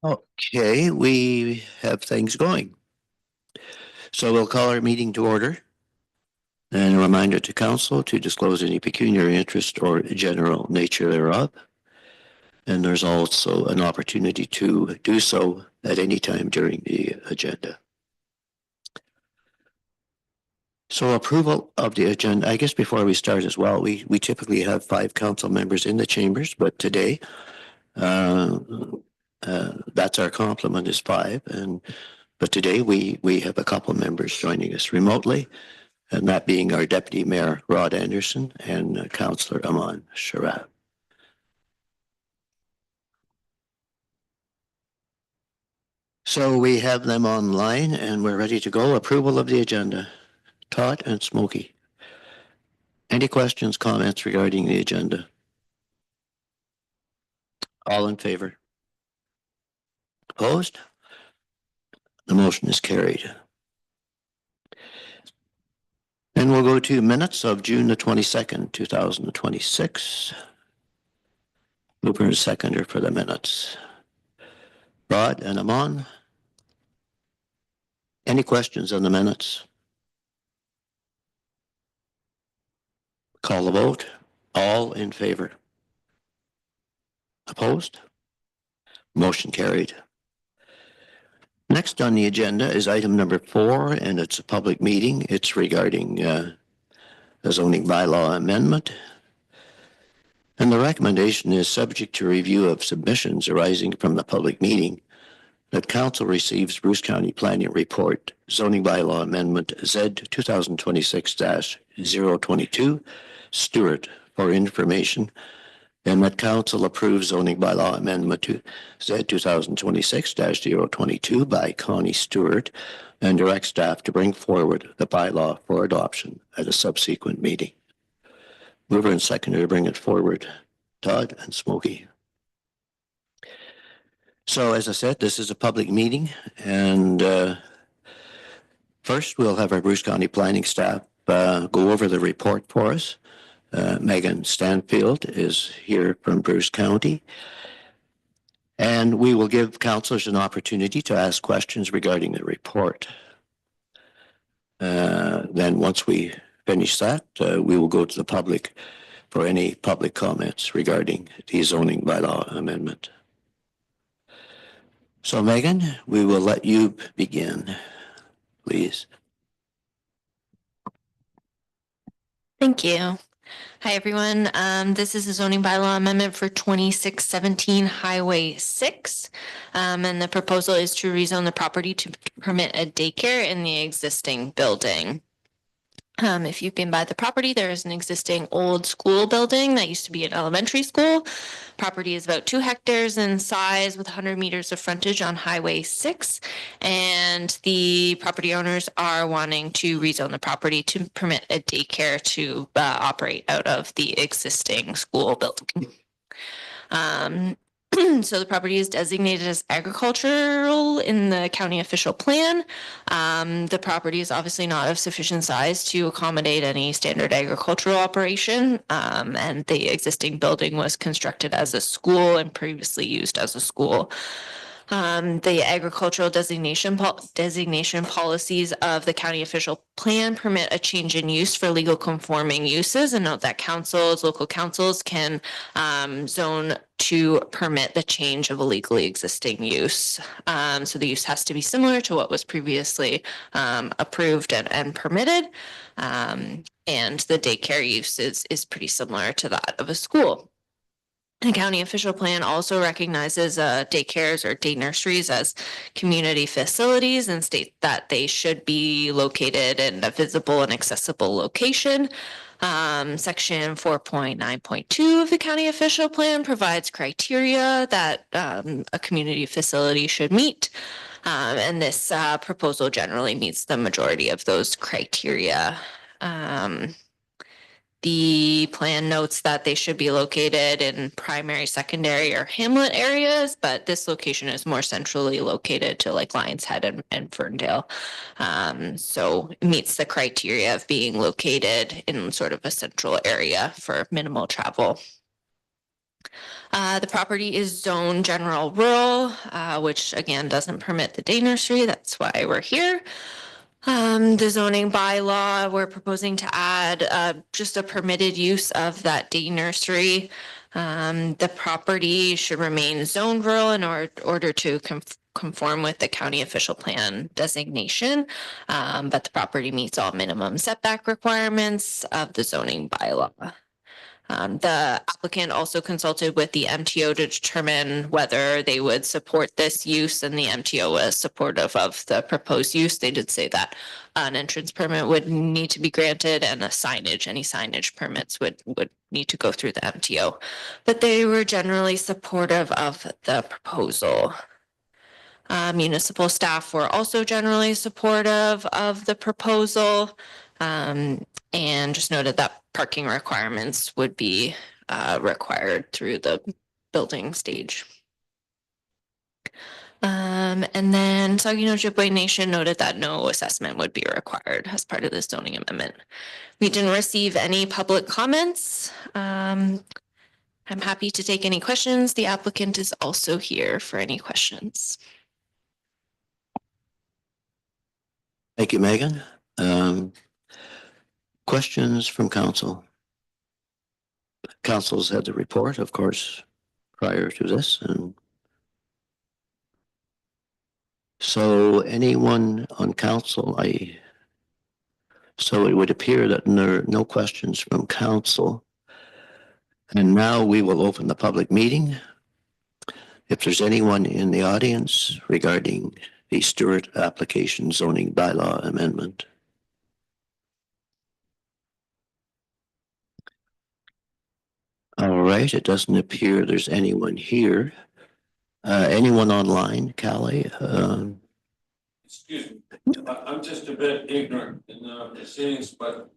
Okay, we have things going. So we'll call our meeting to order. And a reminder to council to disclose any pecuniary interest or general nature thereof. And there's also an opportunity to do so at any time during the agenda. So approval of the agenda, I guess before we start as well, we typically have 5 council members in the chambers, but today that's our complement is 5. But today we have a couple of members joining us remotely, and that being our Deputy Mayor Rod Anderson and Councillor Aman Sharaf. So we have them online and we're ready to go. Approval of the agenda. Todd and Smokey. Any questions, comments regarding the agenda? All in favor? Opposed? The motion is carried. And we'll go to minutes of June the 22nd, 2026. Mover and seconder for the minutes. Rod and Aman. Any questions on the minutes? Call the vote. All in favor? Opposed? Motion carried. Next on the agenda is item number 4, and it's a public meeting. It's regarding a zoning bylaw amendment. And the recommendation is subject to review of submissions arising from the public meeting that council receives Bruce County Planning Report, Zoning Bylaw Amendment Z 2026-022, Stewart, for information, and that council approves zoning bylaw amendment to Z 2026-022 by Connie Stewart and direct staff to bring forward the bylaw for adoption at a subsequent meeting. Mover and seconder to bring it forward, Todd and Smokey. So as I said, this is a public meeting, and first we'll have our Bruce County planning staff go over the report for us. Megan Stanfield is here from Bruce County. And we will give councillors an opportunity to ask questions regarding the report. Then once we finish that, we will go to the public for any public comments regarding the zoning bylaw amendment. So Megan, we will let you begin, please. Thank you. Hi, everyone. This is a zoning bylaw amendment for 2617 Highway 6. And the proposal is to rezone the property to permit a daycare in the existing building. If you've been by the property, there is an existing old school building that used to be an elementary school. Property is about 2 hectares in size with 100 meters of frontage on Highway 6. And the property owners are wanting to rezone the property to permit a daycare to operate out of the existing school building. So the property is designated as agricultural in the county official plan. The property is obviously not of sufficient size to accommodate any standard agricultural operation. And the existing building was constructed as a school and previously used as a school. The agricultural designation policies of the county official plan permit a change in use for legal conforming uses, and note that local councils can zone to permit the change of a legally existing use. So the use has to be similar to what was previously approved and permitted. And the daycare use is pretty similar to that of a school. The county official plan also recognizes daycares or day nurseries as community facilities and states that they should be located in a visible and accessible location. Section 4.9.2 of the county official plan provides criteria that a community facility should meet. And this proposal generally meets the majority of those criteria. The plan notes that they should be located in primary, secondary, or hamlet areas, but this location is more centrally located to like Lions Head and Ferndale. So it meets the criteria of being located in sort of a central area for minimal travel. The property is zoned general rural, which again doesn't permit the day nursery. That's why we're here. The zoning bylaw, we're proposing to add just a permitted use of that day nursery. The property should remain zoned rural in order to conform with the county official plan designation. But the property meets all minimum setback requirements of the zoning bylaw. The applicant also consulted with the MTO to determine whether they would support this use, and the MTO was supportive of the proposed use. They did say that an entrance permit would need to be granted, and any signage permits would need to go through the MTO. But they were generally supportive of the proposal. Municipal staff were also generally supportive of the proposal. And just noted that parking requirements would be required through the building stage. And then Saugeen Ojibwe Nation noted that no assessment would be required as part of the zoning amendment. We didn't receive any public comments. I'm happy to take any questions. The applicant is also here for any questions. Thank you, Megan. Questions from council? Council's had the report, of course, prior to this, and so anyone on council, so it would appear that there are no questions from council. And now we will open the public meeting. If there's anyone in the audience regarding the Stewart application zoning bylaw amendment. All right, it doesn't appear there's anyone here. Anyone online, Callie? Excuse me, I'm just a bit ignorant in the proceedings, but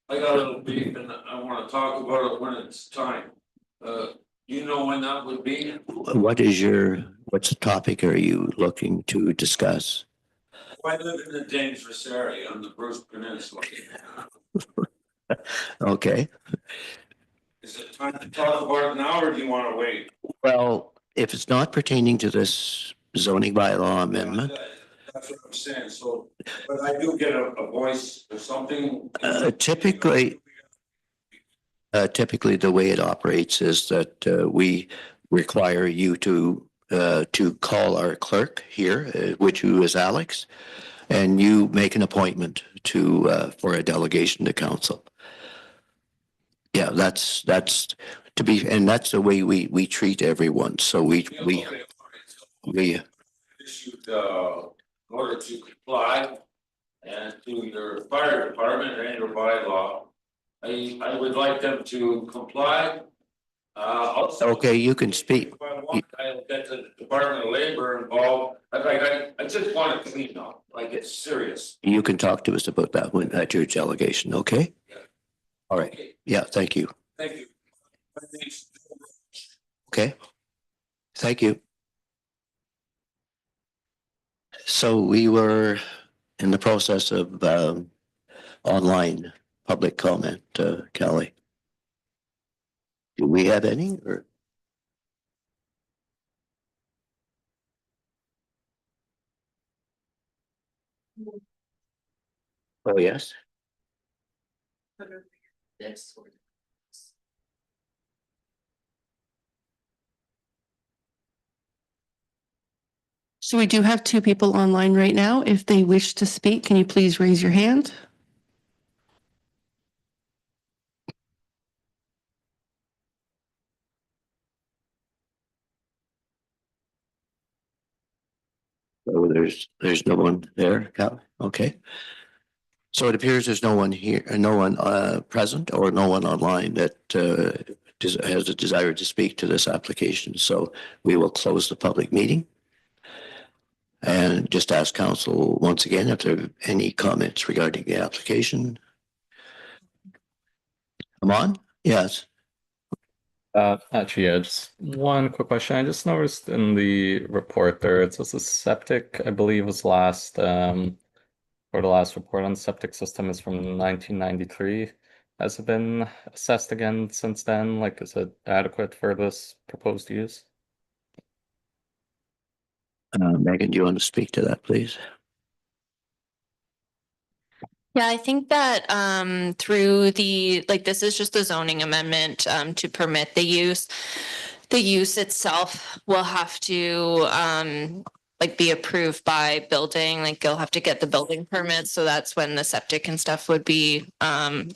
I got a little beef and I want to talk about it when it's time. Do you know when that would be? What's the topic are you looking to discuss? I live in a dangerous area on the Bruce Peninsula. Okay, Is it time to talk about it now or do you want to wait? well, if it's not pertaining to this zoning bylaw amendment, That's what I'm saying, so, but I do get a voice or something. typically the way it operates is that we require you to call our clerk here, who is Alex, and you make an appointment for a delegation to council. Yeah, that's and that's the way we treat everyone. So we Issued order to comply and to your fire department and your bylaw. I would like them to comply. Also, okay, you can speak. if I want, I'll get the Department of Labor involved. I just want to clean up, like it's serious. You can talk to us about that when at your delegation, okay? Yeah. All right. Okay, Yeah, thank you. thank you. My name's Joe Roach. Okay. Thank you. So we were in the process of online public comment, Kelly. Do we have any or? Oh, yes. So we do have two people online right now. If they wish to speak, can you please raise your hand? So there's no one there, Kelly. Okay. So it appears there's no one here, no one present or no one online that has a desire to speak to this application. So we will close the public meeting. And just ask council once again if there are any comments regarding the application. Come on, yes. Actually, yeah, just one quick question. I just noticed in the report there, it says the septic, I believe was last, or the last report on septic system is from 1993. has it been assessed again since then? Like, is it adequate for this proposed use? Megan, do you want to speak to that, please? Yeah, I think that through this is just a zoning amendment to permit the use. The use itself will have to be approved by building, like you'll have to get the building permit. So that's when the septic and stuff would be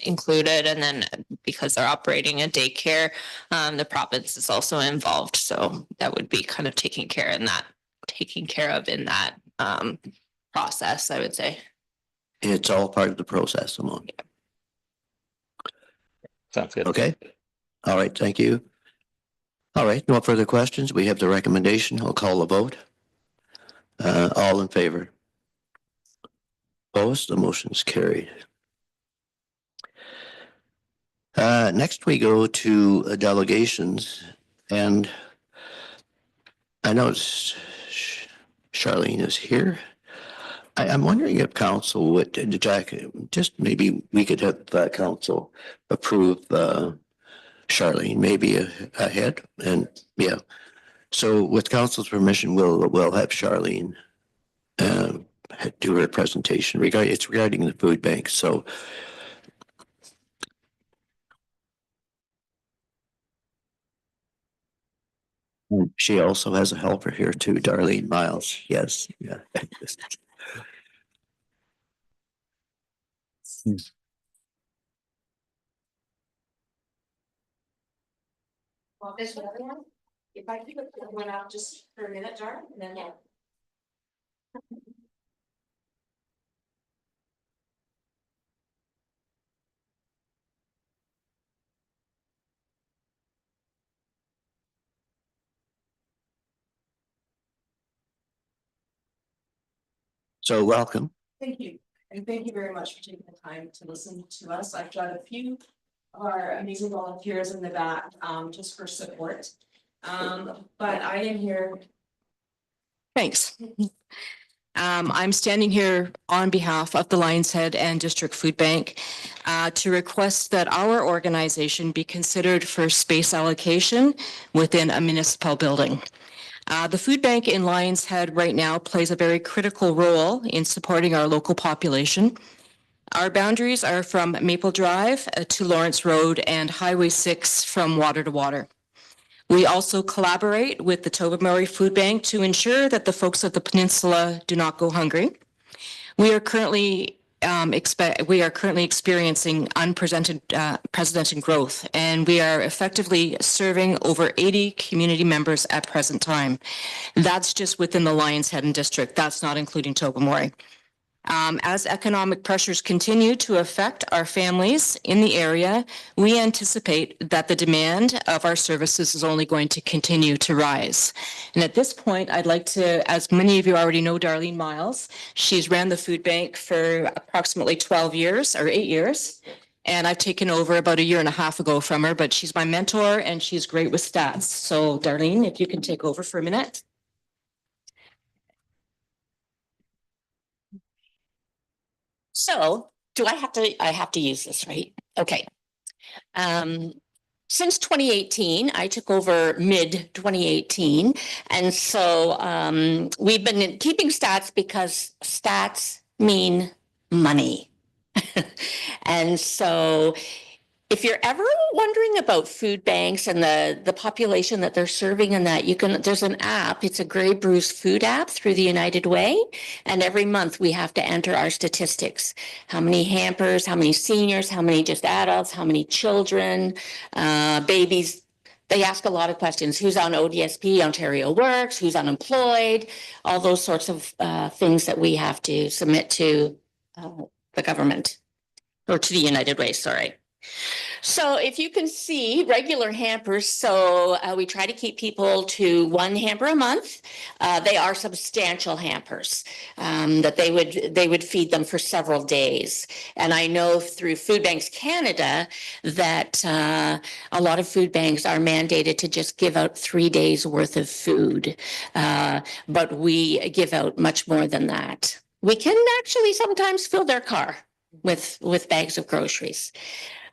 included. And then because they're operating a daycare, the province is also involved. So that would be kind of taken care of in that process, I would say. It's all part of the process, Simone. Sounds good. Okay. All right. Thank you. All right. No further questions. We have the recommendation. I'll call the vote. All in favor? Opposed? The motion's carried. Next we go to delegations, and I noticed Charlene is here. I'm wondering if council would, Jack, just maybe we could have council approve Charlene maybe ahead, and yeah. So with council's permission, we'll have Charlene do her presentation regarding the food bank. So she also has a helper here too, Darlene Miles. Yes, yeah. Well, this one, if I keep it one out just for a minute, Jar, and then yeah. So welcome. Thank you. And thank you very much for taking the time to listen to us. I've got a few of our amazing volunteers in the back, just for support. But I am here. Thanks. I'm standing here on behalf of the Lions Head and District Food Bank to request that our organization be considered for space allocation within a municipal building. The food bank in Lions Head right now plays a very critical role in supporting our local population. Our boundaries are from Maple Drive to Lawrence Road and Highway 6 from water to water. We also collaborate with the Tobermory Food Bank to ensure that the folks of the peninsula do not go hungry. We are currently experiencing unprecedented growth, and we are effectively serving over 80 community members at present time. That's just within the Lions Head and District. That's not including Tobermory. As economic pressures continue to affect our families in the area, we anticipate that the demand of our services is only going to continue to rise. And at this point, I'd like to, as many of you already know, Darlene Miles. She's ran the food bank for approximately 12 years or 8 years. And I've taken over about a year and a half ago from her, but she's my mentor and she's great with stats. So Darlene, if you can take over for a minute. So I have to use this, right? Okay. Since 2018, I took over mid 2018. And so we've been keeping stats because stats mean money. And so if you're ever wondering about food banks and the population that they're serving and that there's an app, it's a Grey Bruce food app through the United Way. And every month we have to enter our statistics. How many hampers, how many seniors, how many just adults, how many children, babies. They ask a lot of questions. Who's on ODSP, Ontario Works, who's unemployed, all those sorts of things that we have to submit to the government or to the United Way, sorry. So if you can see regular hampers, so we try to keep people to 1 hamper a month. They are substantial hampers that they would feed them for several days. And I know through Food Banks Canada that a lot of food banks are mandated to just give out 3 days worth of food. But we give out much more than that. We can actually sometimes fill their car. with bags of groceries.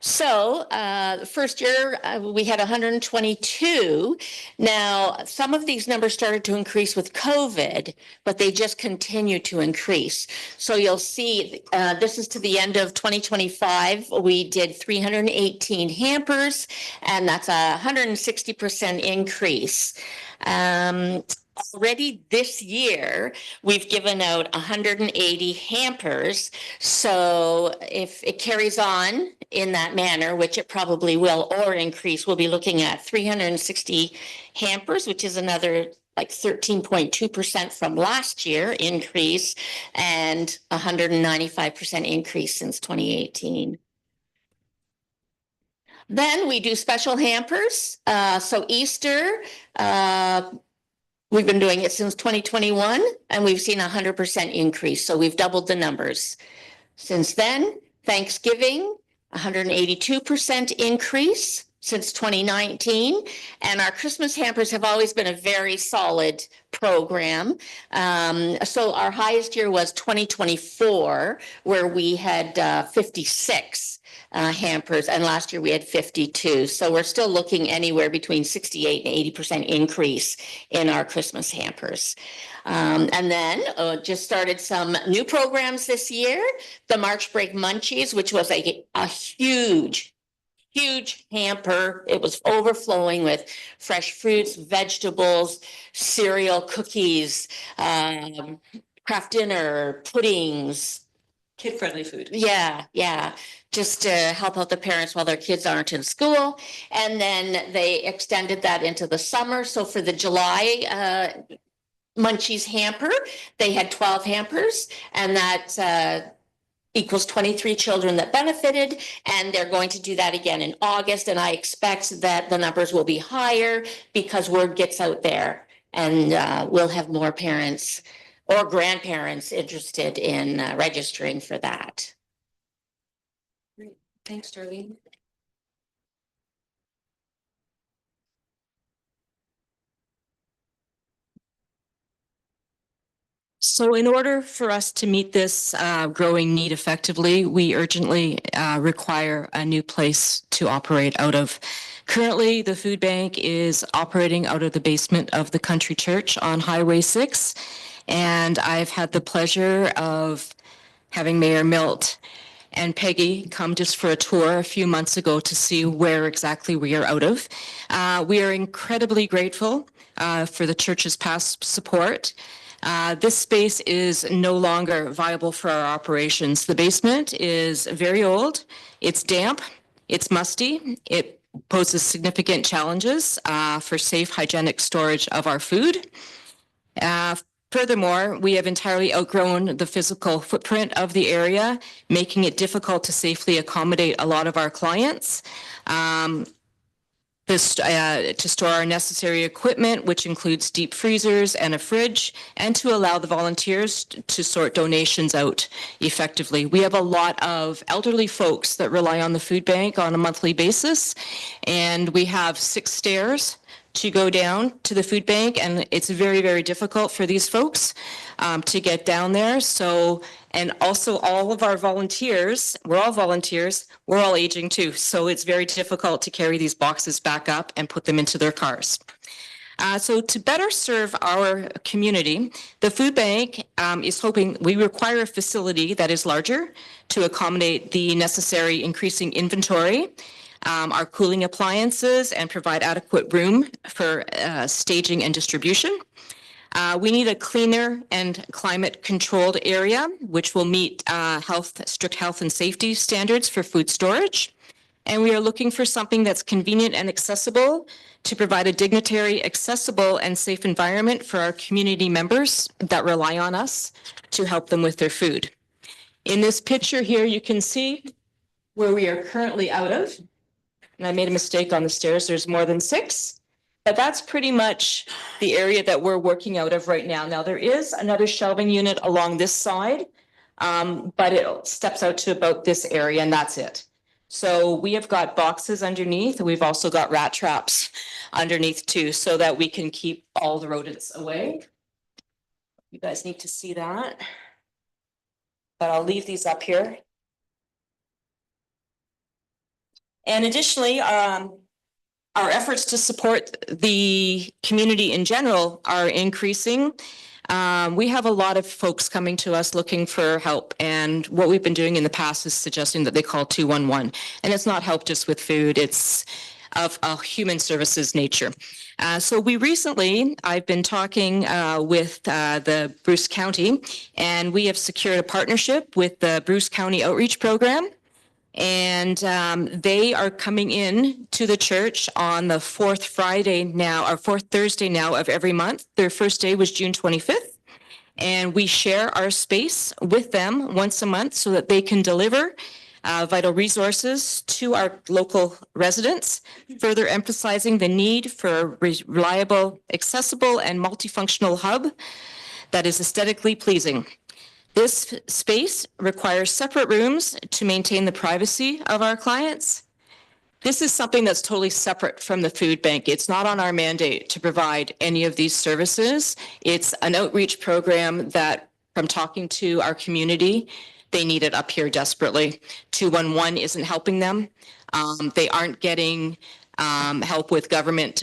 So the first year we had 122. Now, some of these numbers started to increase with COVID, but they just continue to increase. So you'll see this is to the end of 2025. We did 318 hampers, and that's a 160% increase. Already this year, we've given out 180 hampers. So if it carries on in that manner, which it probably will, or increase, we'll be looking at 360 hampers, which is another like 13.2% from last year increase, and 195% increase since 2018. Then we do special hampers. So Easter, we've been doing it since 2021, and we've seen 100% increase. So we've doubled the numbers. Since then, Thanksgiving, 182% increase since 2019. And our Christmas hampers have always been a very solid program. So our highest year was 2024, where we had 56 hampers, and last year we had 52. So we're still looking anywhere between 68 and 80% increase in our Christmas hampers. And then just started some new programs this year, the March Break Munchies, which was a huge hamper. It was overflowing with fresh fruits, vegetables, cereal, cookies, craft dinner, puddings. Kid-friendly food. Yeah. Just to help out the parents while their kids aren't in school. And then they extended that into the summer. So for the July Munchies hamper, they had 12 hampers, and that equals 23 children that benefited. And they're going to do that again in August. And I expect that the numbers will be higher because word gets out there, and we'll have more parents or grandparents interested in registering for that. Great. Thanks, Darlene. So in order for us to meet this growing need effectively, we urgently require a new place to operate out of. Currently, the food bank is operating out of the basement of the Country Church on Highway 6. And I've had the pleasure of having Mayor Milt and Peggy come just for a tour a few months ago to see where exactly we are out of. We are incredibly grateful for the church's past support. This space is no longer viable for our operations. The basement is very old, it's damp, it's musty, it poses significant challenges for safe, hygienic storage of our food. Furthermore, we have entirely outgrown the physical footprint of the area, making it difficult to safely accommodate a lot of our clients. To store our necessary equipment, which includes deep freezers and a fridge, and to allow the volunteers to sort donations out effectively. We have a lot of elderly folks that rely on the food bank on a monthly basis, and we have 6 stairs to go down to the food bank, and it's very, very difficult for these folks to get down there. So, and also all of our volunteers, we're all volunteers, we're all aging too. So it's very difficult to carry these boxes back up and put them into their cars. So to better serve our community, the food bank is hoping we require a facility that is larger to accommodate the necessary increasing inventory, our cooling appliances, and provide adequate room for staging and distribution. We need a cleaner and climate-controlled area, which will meet strict health and safety standards for food storage. And we are looking for something that's convenient and accessible to provide a dignitary, accessible, and safe environment for our community members that rely on us to help them with their food. In this picture here, you can see where we are currently out of. And I made a mistake on the stairs. There's more than 6. But that's pretty much the area that we're working out of right now. Now, there is another shelving unit along this side, but it steps out to about this area, and that's it. So we have got boxes underneath. We've also got rat traps underneath too, so that we can keep all the rodents away. You guys need to see that. But I'll leave these up here. And additionally, our efforts to support the community in general are increasing. We have a lot of folks coming to us looking for help, and what we've been doing in the past is suggesting that they call 211. And it's not help just with food, it's of a human services nature. So I've been talking with the Bruce County, and we have secured a partnership with the Bruce County Outreach Program. And they are coming in to the church on the fourth Thursday now of every month. Their first day was June 25th. And we share our space with them once a month so that they can deliver vital resources to our local residents, further emphasizing the need for a reliable, accessible, and multifunctional hub that is aesthetically pleasing. This space requires separate rooms to maintain the privacy of our clients. This is something that's totally separate from the food bank. It's not on our mandate to provide any of these services. It's an outreach program that, from talking to our community, they need it up here desperately. 211 isn't helping them. They aren't getting help with government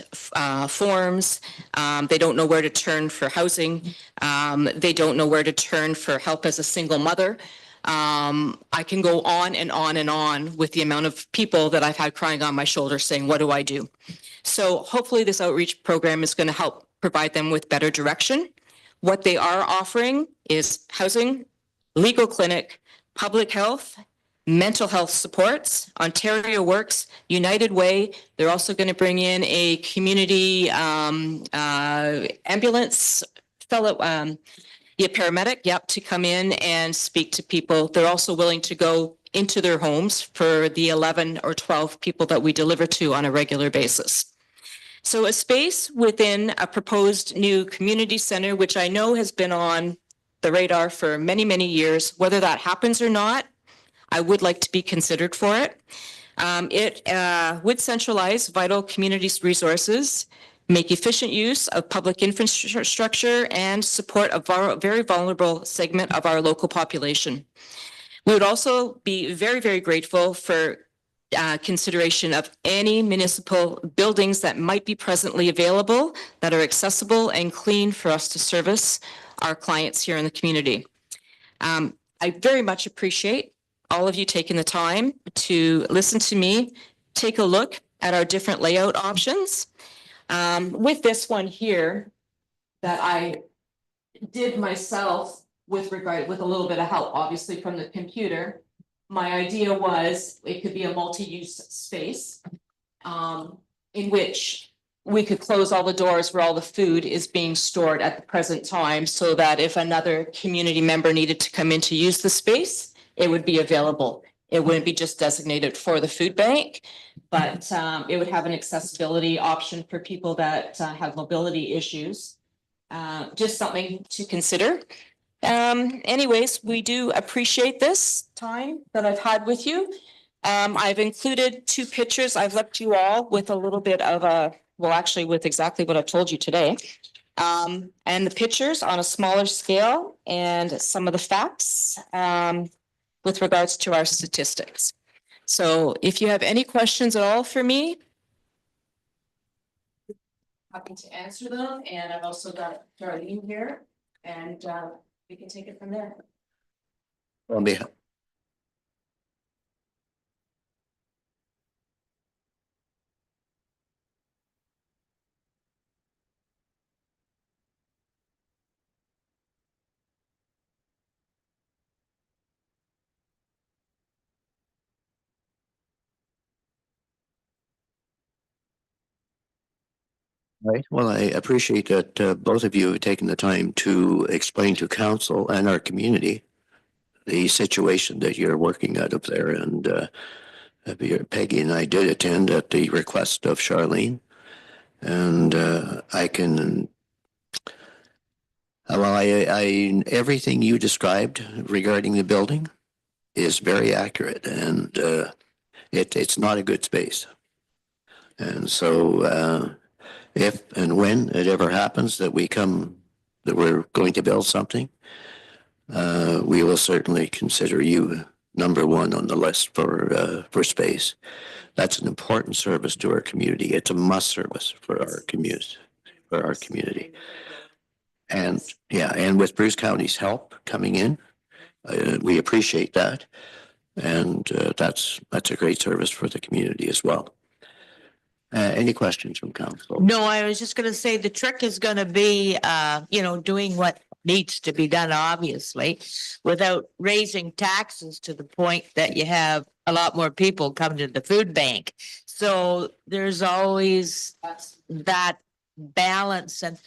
forms. They don't know where to turn for housing. They don't know where to turn for help as a single mother. I can go on and on and on with the amount of people that I've had crying on my shoulder saying, what do I do? So hopefully this outreach program is going to help provide them with better direction. What they are offering is housing, legal clinic, public health, mental health supports, Ontario Works, United Way. They're also going to bring in a community ambulance fellow, paramedic, to come in and speak to people. They're also willing to go into their homes for the 11 or 12 people that we deliver to on a regular basis. So a space within a proposed new community center, which I know has been on the radar for many, many years. Whether that happens or not, I would like to be considered for it. It would centralize vital community resources, make efficient use of public infrastructure, and support a very vulnerable segment of our local population. We would also be very, very grateful for consideration of any municipal buildings that might be presently available that are accessible and clean for us to service our clients here in the community. I very much appreciate all of you taking the time to listen to me, take a look at our different layout options. With this one here that I did myself with a little bit of help, obviously from the computer. My idea was it could be a multi-use space in which we could close all the doors where all the food is being stored at the present time, so that if another community member needed to come in to use the space, it would be available. It wouldn't be just designated for the food bank, but it would have an accessibility option for people that have mobility issues. Just something to consider. Anyways, we do appreciate this time that I've had with you. I've included 2 pictures. I've left you all with a little bit of with exactly what I've told you today. And the pictures on a smaller scale and some of the facts with regards to our statistics. So if you have any questions at all for me, happy to answer them. And I've also got Darlene here, and we can take it from there. On behalf. Right. Well, I appreciate that both of you have taken the time to explain to council and our community the situation that you're working out of there. And Peggy and I did attend at the request of Charlene. And everything you described regarding the building is very accurate, and it's not a good space. And so if and when it ever happens that we're going to build something, we will certainly consider you number one on the list for space. That's an important service to our community. It's a must service for our community. And yeah, and with Bruce County's help coming in, we appreciate that. And that's a great service for the community as well. Any questions from council? No, I was just gonna say the trick is gonna be, doing what needs to be done, obviously, without raising taxes to the point that you have a lot more people come to the food bank. So there's always that balance, and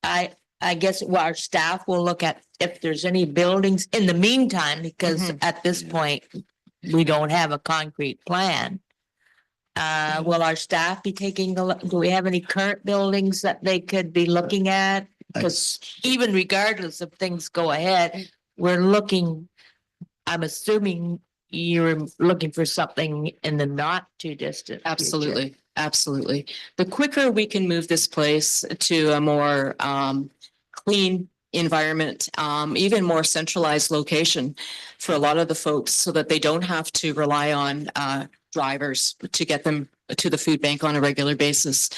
I guess our staff will look at if there's any buildings in the meantime, because at this point, we don't have a concrete plan. Will our staff be taking a look? Do we have any current buildings that they could be looking at? Because even regardless of things go ahead, we're looking, I'm assuming you're looking for something in the not too distant future. Absolutely, absolutely. The quicker we can move this place to a more clean environment, even more centralized location for a lot of the folks, so that they don't have to rely on drivers to get them to the food bank on a regular basis.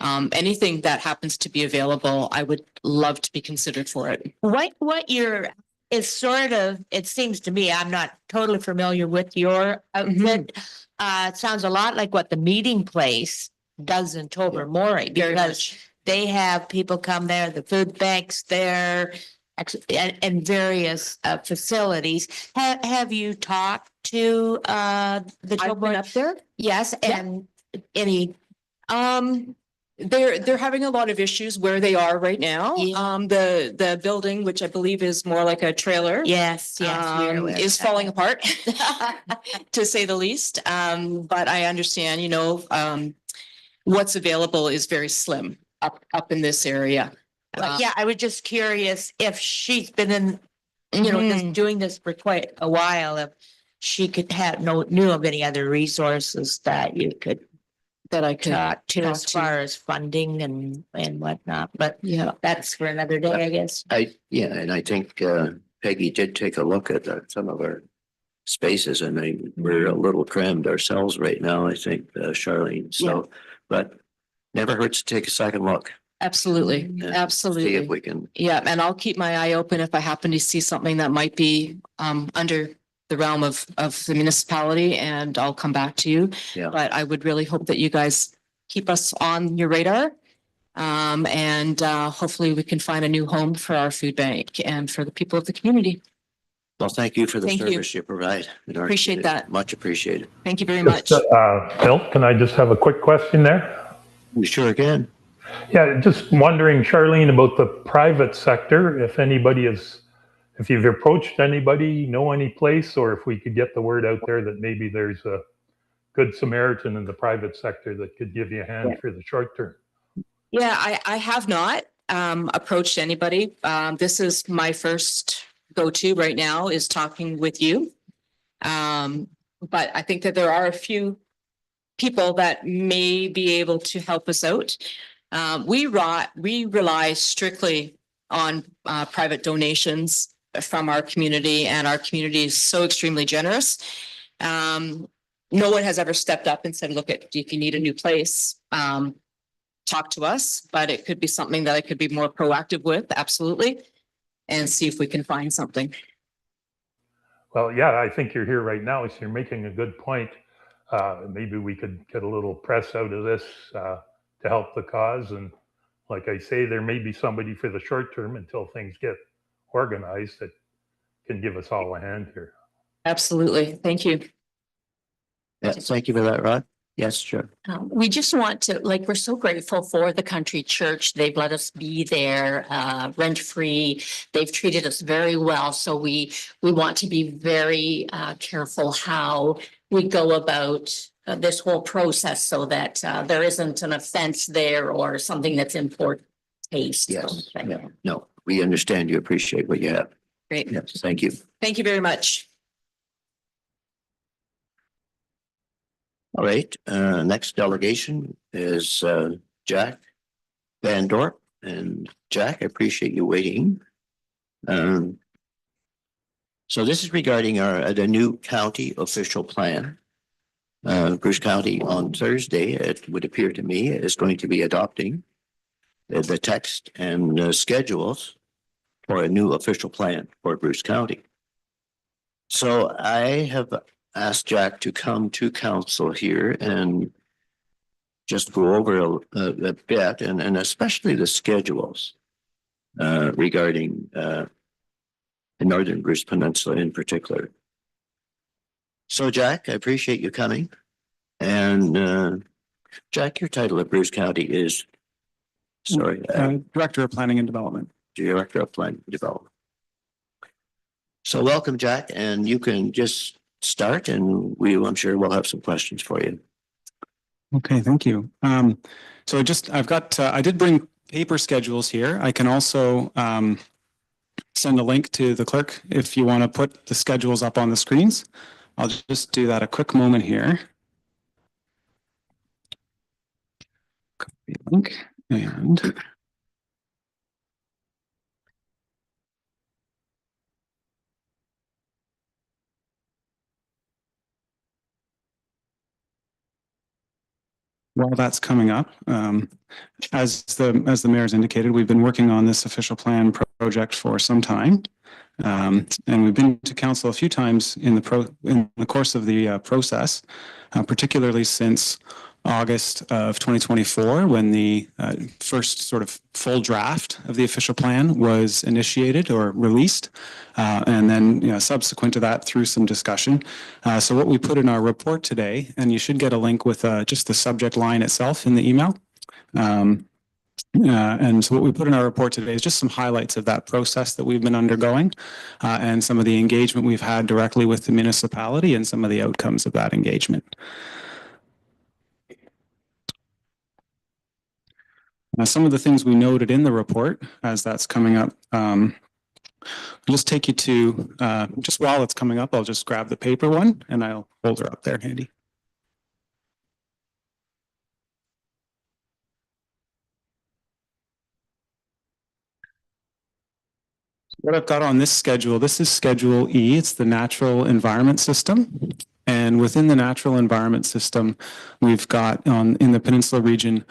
Anything that happens to be available, I would love to be considered for it. What you're, it's sort of, it seems to me, I'm not totally familiar with your outfit. It sounds a lot like what the meeting place does in Tobermory, Very because much. they have people come there, the food banks there, and various facilities. Have you talked to the I've been Tobermory? up there. Yes, and any, They're having a lot of issues where they are right now. Yeah. The building, which I believe is more like a trailer. yes, we're aware of Is that. falling apart, to say the least. But I understand, what's available is very slim up in this area. But yeah, I was just curious if she's been in, Mhm. doing this for quite a while, if she could have knew of any other resources that you could That I could, talk to talk as to. far as funding and whatnot, but yeah. that's for another day, I guess. And I think Peggy did take a look at some of our spaces, and we're a little crammed ourselves right now, I think, Charlene. So, but never hurts to take a second look. Absolutely, and See if absolutely. we can. Yeah, and I'll keep my eye open if I happen to see something that might be under the realm of the municipality, and I'll come back to you. Yeah. But I would really hope that you guys keep us on your radar. And hopefully we can find a new home for our food bank and for the people of the community. Well, thank you for the Thank you. service you provide. in our Appreciate community. that. Much appreciated. Thank you very much. Phil, can I just have a quick question there? We sure can. Yeah, just wondering, Charlene, about the private sector, if you've approached anybody, know any place, or if we could get the word out there that maybe there's a good Samaritan in the private sector that could give you a hand for the short term. Yeah, I have not approached anybody. This is my first go-to right now, is talking with you. But I think that there are a few people that may be able to help us out. We rely strictly on private donations from our community, and our community is so extremely generous. No one has ever stepped up and said, look, if you need a new place, talk to us, but it could be something that I could be more proactive with, absolutely, and see if we can find something. Well, yeah, I think you're here right now, so you're making a good point. Maybe we could get a little press out of this to help the cause. And like I say, there may be somebody for the short term until things get organized that can give us all a hand here. Absolutely. Thank you. Yeah, thank you for that, Rod. Yes, sure. We just want to, we're so grateful for the Country Church. They've let us be there rent-free. They've treated us very well. So we want to be very careful how we go about this whole process, so that there isn't an offense there or something that's in poor taste. Yes. Yeah. No, we understand. You appreciate what you have. Great. Yes, thank you. Thank you very much. All right, next delegation is Jack Van Dorp. And Jack, I appreciate you waiting. So this is regarding the new county official plan. Bruce County on Thursday, it would appear to me, is going to be adopting the text and schedules for a new official plan for Bruce County. So I have asked Jack to come to council here and just go over a bit, and especially the schedules regarding the Northern Bruce Peninsula in particular. So Jack, I appreciate you coming. And Jack, your title at Bruce County is, sorry, Director of Planning and Development. Director of Planning and Development. So welcome, Jack, and you can just start, and I'm sure we'll have some questions for you. Okay, thank you. So I've got, I did bring paper schedules here. I can also send a link to the clerk if you want to put the schedules up on the screens. I'll just do that a quick moment here. Copy link and while that's coming up, as the mayor's indicated, we've been working on this official plan project for some time. And we've been to council a few times in the course of the process, particularly since August of 2024, when the first sort of full draft of the official plan was initiated or released, and then subsequent to that through some discussion. So what we put in our report today, and you should get a link with just the subject line itself in the email. And so what we put in our report today is just some highlights of that process that we've been undergoing, and some of the engagement we've had directly with the municipality and some of the outcomes of that engagement. Now, some of the things we noted in the report as that's coming up, I'll just take you to, just while it's coming up, I'll just grab the paper one and I'll hold her up there handy. What I've got on this schedule, this is Schedule E. It's the natural environment system. And within the natural environment system, we've got in the Peninsula region,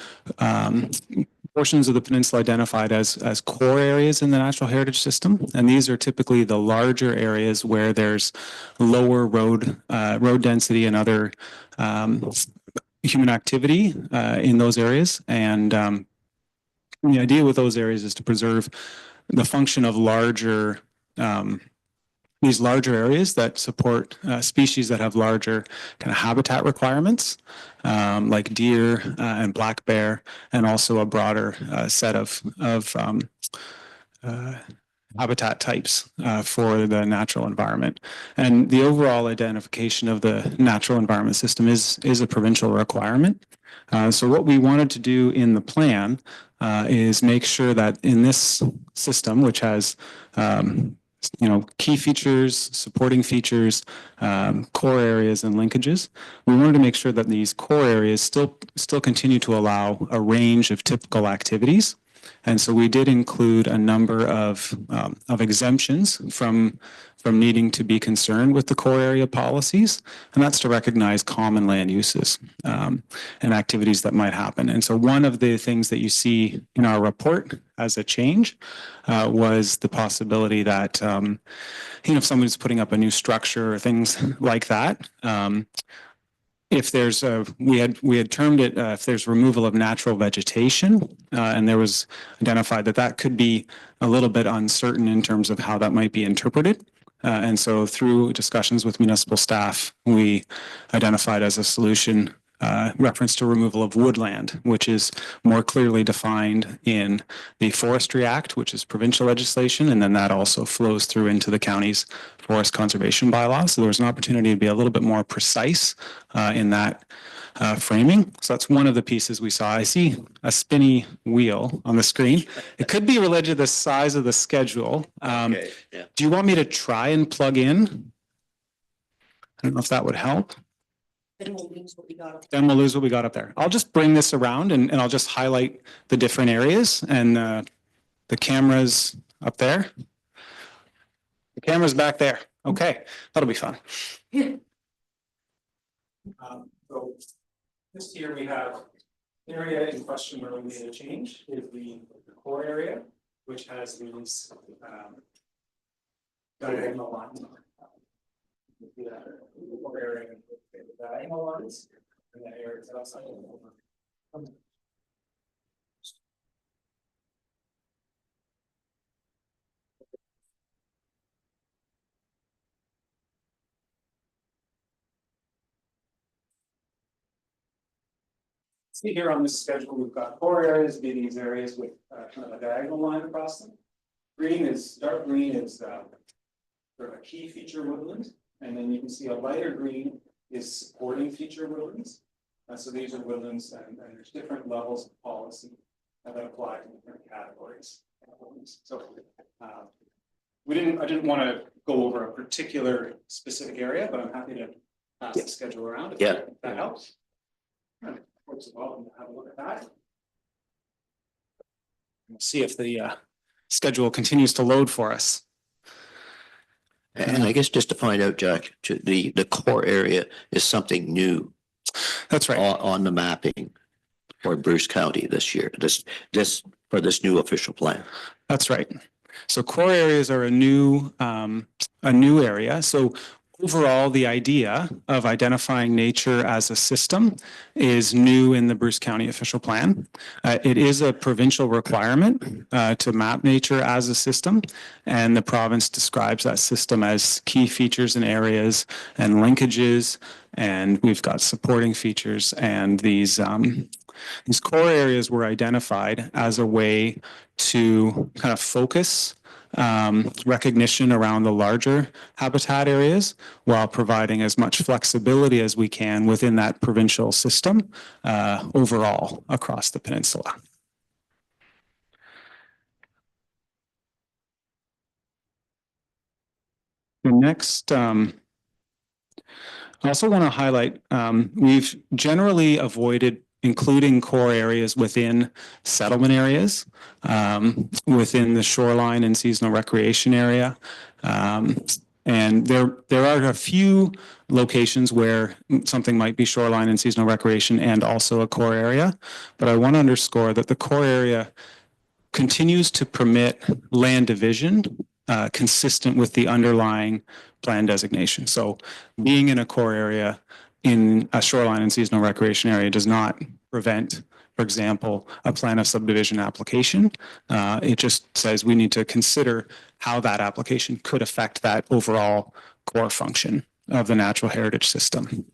portions of the peninsula identified as core areas in the natural heritage system. And these are typically the larger areas where there's lower road density and other human activity in those areas. And the idea with those areas is to preserve the function of these larger areas that support species that have larger kind of habitat requirements, like deer and black bear, and also a broader set of habitat types for the natural environment. And the overall identification of the natural environment system is a provincial requirement. So what we wanted to do in the plan is make sure that in this system, which has key features, supporting features, core areas and linkages, we wanted to make sure that these core areas still continue to allow a range of typical activities. And so we did include a number of exemptions from needing to be concerned with the core area policies, and that's to recognize common land uses and activities that might happen. And so one of the things that you see in our report as a change was the possibility that if someone's putting up a new structure or things like that, if there's we had termed it if there's removal of natural vegetation, and there was identified that could be a little bit uncertain in terms of how that might be interpreted. And so through discussions with municipal staff, we identified as a solution reference to removal of woodland, which is more clearly defined in the Forestry Act, which is provincial legislation, and then that also flows through into the county's forest conservation bylaws. So there was an opportunity to be a little bit more precise in that framing. So that's one of the pieces we saw. I see a spinny wheel on the screen. It could be related to the size of the schedule. Okay, yeah. Do you want me to try and plug in? I don't know if that would help. Then we'll lose what we got up. Then we'll lose what we got up there. I'll just bring this around and I'll just highlight the different areas, and the camera's up there. The camera's back there. Okay, that'll be fun. So this year we have the area in question where we made a change is the core area, which has these diagonal lines. The core area with the diagonal lines and the area is outside of the see here on this schedule, we've got core areas, be these areas with kind of a diagonal line across them. Green is, dark green is sort of a key feature woodland, and then you can see a lighter green is supporting feature woodlands. So these are woodlands, and there's different levels of policy that apply to different categories. So I didn't want to go over a particular specific area, but I'm happy to pass the schedule around if that helps. Folks are welcome to have a look at that. We'll see if the schedule continues to load for us. And I guess just to find out, Jack, the core area is something new. That's right. On the mapping for Bruce County this year, for this new official plan. That's right. So core areas are a new area. So overall, the idea of identifying nature as a system is new in the Bruce County official plan. It is a provincial requirement to map nature as a system, and the province describes that system as key features and areas and linkages, and we've got supporting features, and these core areas were identified as a way to kind of focus recognition around the larger habitat areas while providing as much flexibility as we can within that provincial system overall across the peninsula. The next, I also want to highlight, we've generally avoided including core areas within settlement areas, within the shoreline and seasonal recreation area. And there are a few locations where something might be shoreline and seasonal recreation and also a core area. But I want to underscore that the core area continues to permit land division consistent with the underlying plan designation. So being in a core area in a shoreline and seasonal recreation area does not prevent, for example, a plan of subdivision application. It just says we need to consider how that application could affect that overall core function of the natural heritage system.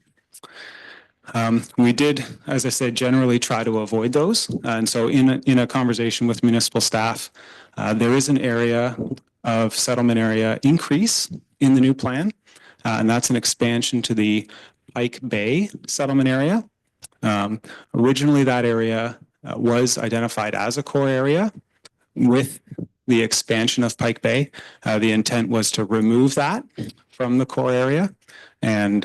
We did, as I said, generally try to avoid those. And so in a conversation with municipal staff, there is an area of settlement area increase in the new plan. And that's an expansion to the Pike Bay settlement area. Originally, that area was identified as a core area. With the expansion of Pike Bay, the intent was to remove that from the core area. And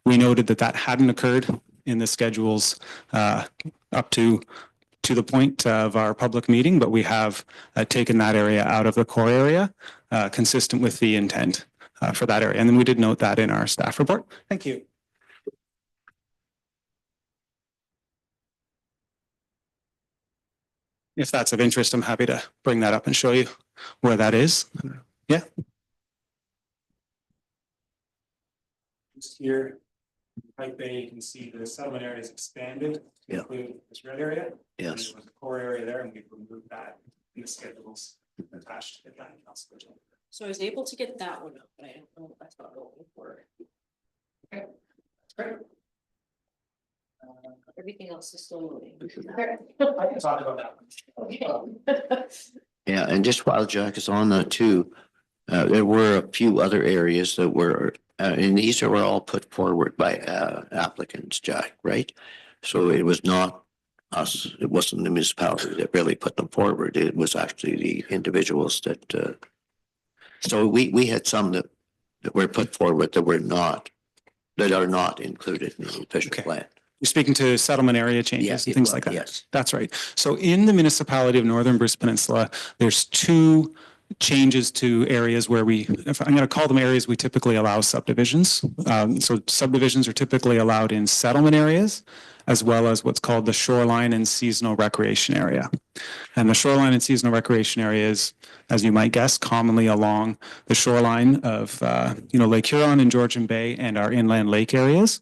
we noted that that hadn't occurred in the schedules up to the point of our public meeting, but we have taken that area out of the core area, consistent with the intent for that area. And then we did note that in our staff report. Thank you. If that's of interest, I'm happy to bring that up and show you where that is. Yeah. Just here, Pike Bay, you can see the settlement area is expanded to include this red area. Yes. There was a core area there, and we've removed that in the schedules attached to that. So I was able to get that one up, but I don't know if that's not going for. Okay, that's great. Everything else is still moving. I can talk about that one. Okay. Yeah, and just while Jack is on that too, there were a few other areas that were, and these were all put forward by applicants, Jack, right? So it was not us, it wasn't the municipality that really put them forward. It was actually the individuals that, so we had some that were put forward that are not included in the official plan. You're speaking to settlement area changes and things like that. Yes. That's right. So in the municipality of Northern Bruce Peninsula, there's two changes to areas where if I'm going to call them areas, we typically allow subdivisions. So subdivisions are typically allowed in settlement areas, as well as what's called the shoreline and seasonal recreation area. And the shoreline and seasonal recreation area is, as you might guess, commonly along the shoreline of, Lake Huron and Georgian Bay and our inland lake areas.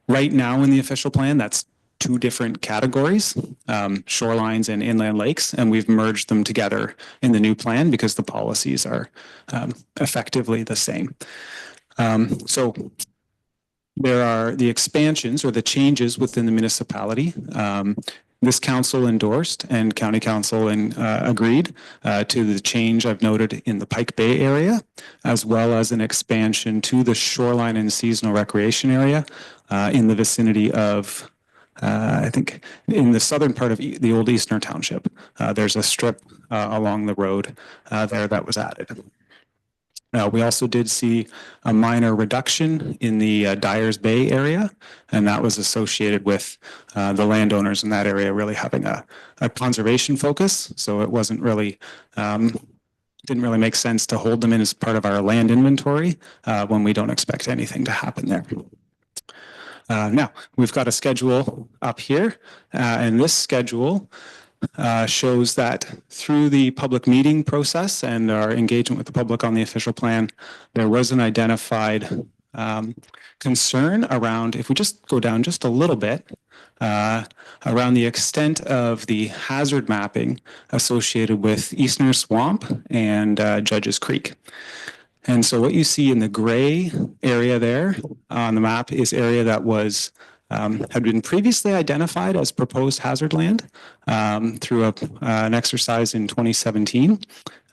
Right now in the official plan, that's two different categories, shorelines and inland lakes, and we've merged them together in the new plan because the policies are effectively the same. So there are the expansions or the changes within the municipality. This council endorsed and county council agreed to the change I've noted in the Pike Bay area, as well as an expansion to the shoreline and seasonal recreation area in the vicinity of I think in the southern part of the old Eastern Township. There's a strip along the road there that was added. We also did see a minor reduction in the Dyers Bay area, and that was associated with the landowners in that area really having a conservation focus. So it wasn't really, didn't really make sense to hold them in as part of our land inventory when we don't expect anything to happen there. Now, we've got a schedule up here, and this schedule shows that through the public meeting process and our engagement with the public on the official plan, there was an identified concern around, if we just go down just a little bit, around the extent of the hazard mapping associated with Eastern Swamp and Judges Creek. And so what you see in the gray area there on the map is area that was had been previously identified as proposed hazard land through an exercise in 2017.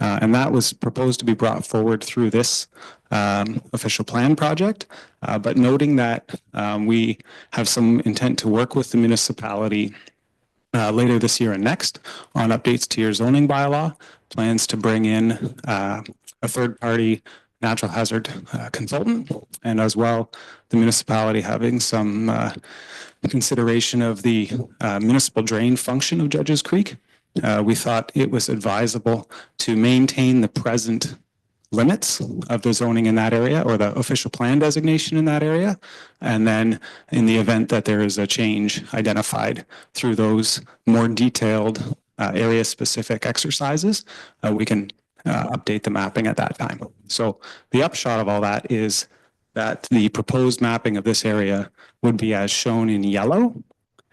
And that was proposed to be brought forward through this official plan project. But noting that we have some intent to work with the municipality later this year and next on updates to your zoning bylaw, plans to bring in a third-party natural hazard consultant, and as well the municipality having some consideration of the municipal drain function of Judges Creek. We thought it was advisable to maintain the present limits of the zoning in that area or the official plan designation in that area. And then in the event that there is a change identified through those more detailed area specific exercises, we can update the mapping at that time. So the upshot of all that is that the proposed mapping of this area would be as shown in yellow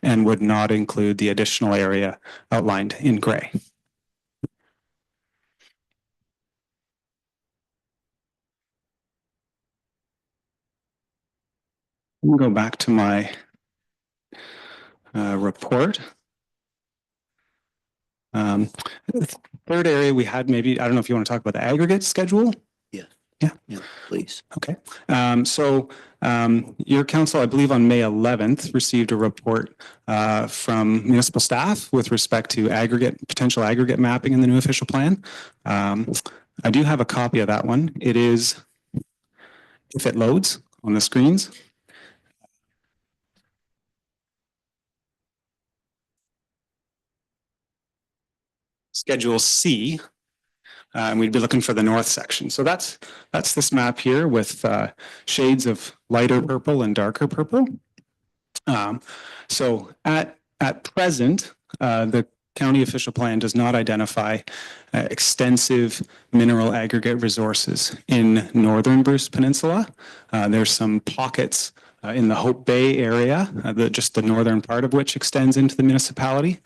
and would not include the additional area outlined in gray. Let me go back to my report. Third area we had, maybe, I don't know if you want to talk about the aggregate schedule. Yeah, please. Okay. So your council, I believe on May 11th, received a report from municipal staff with respect to potential aggregate mapping in the new official plan. I do have a copy of that one. It is, if it loads on the screens. Schedule C, and we'd be looking for the north section. So that's this map here with shades of lighter purple and darker purple. So at present, the county official plan does not identify extensive mineral aggregate resources in northern Bruce Peninsula. There's some pockets in the Hope Bay area, just the northern part of which extends into the municipality,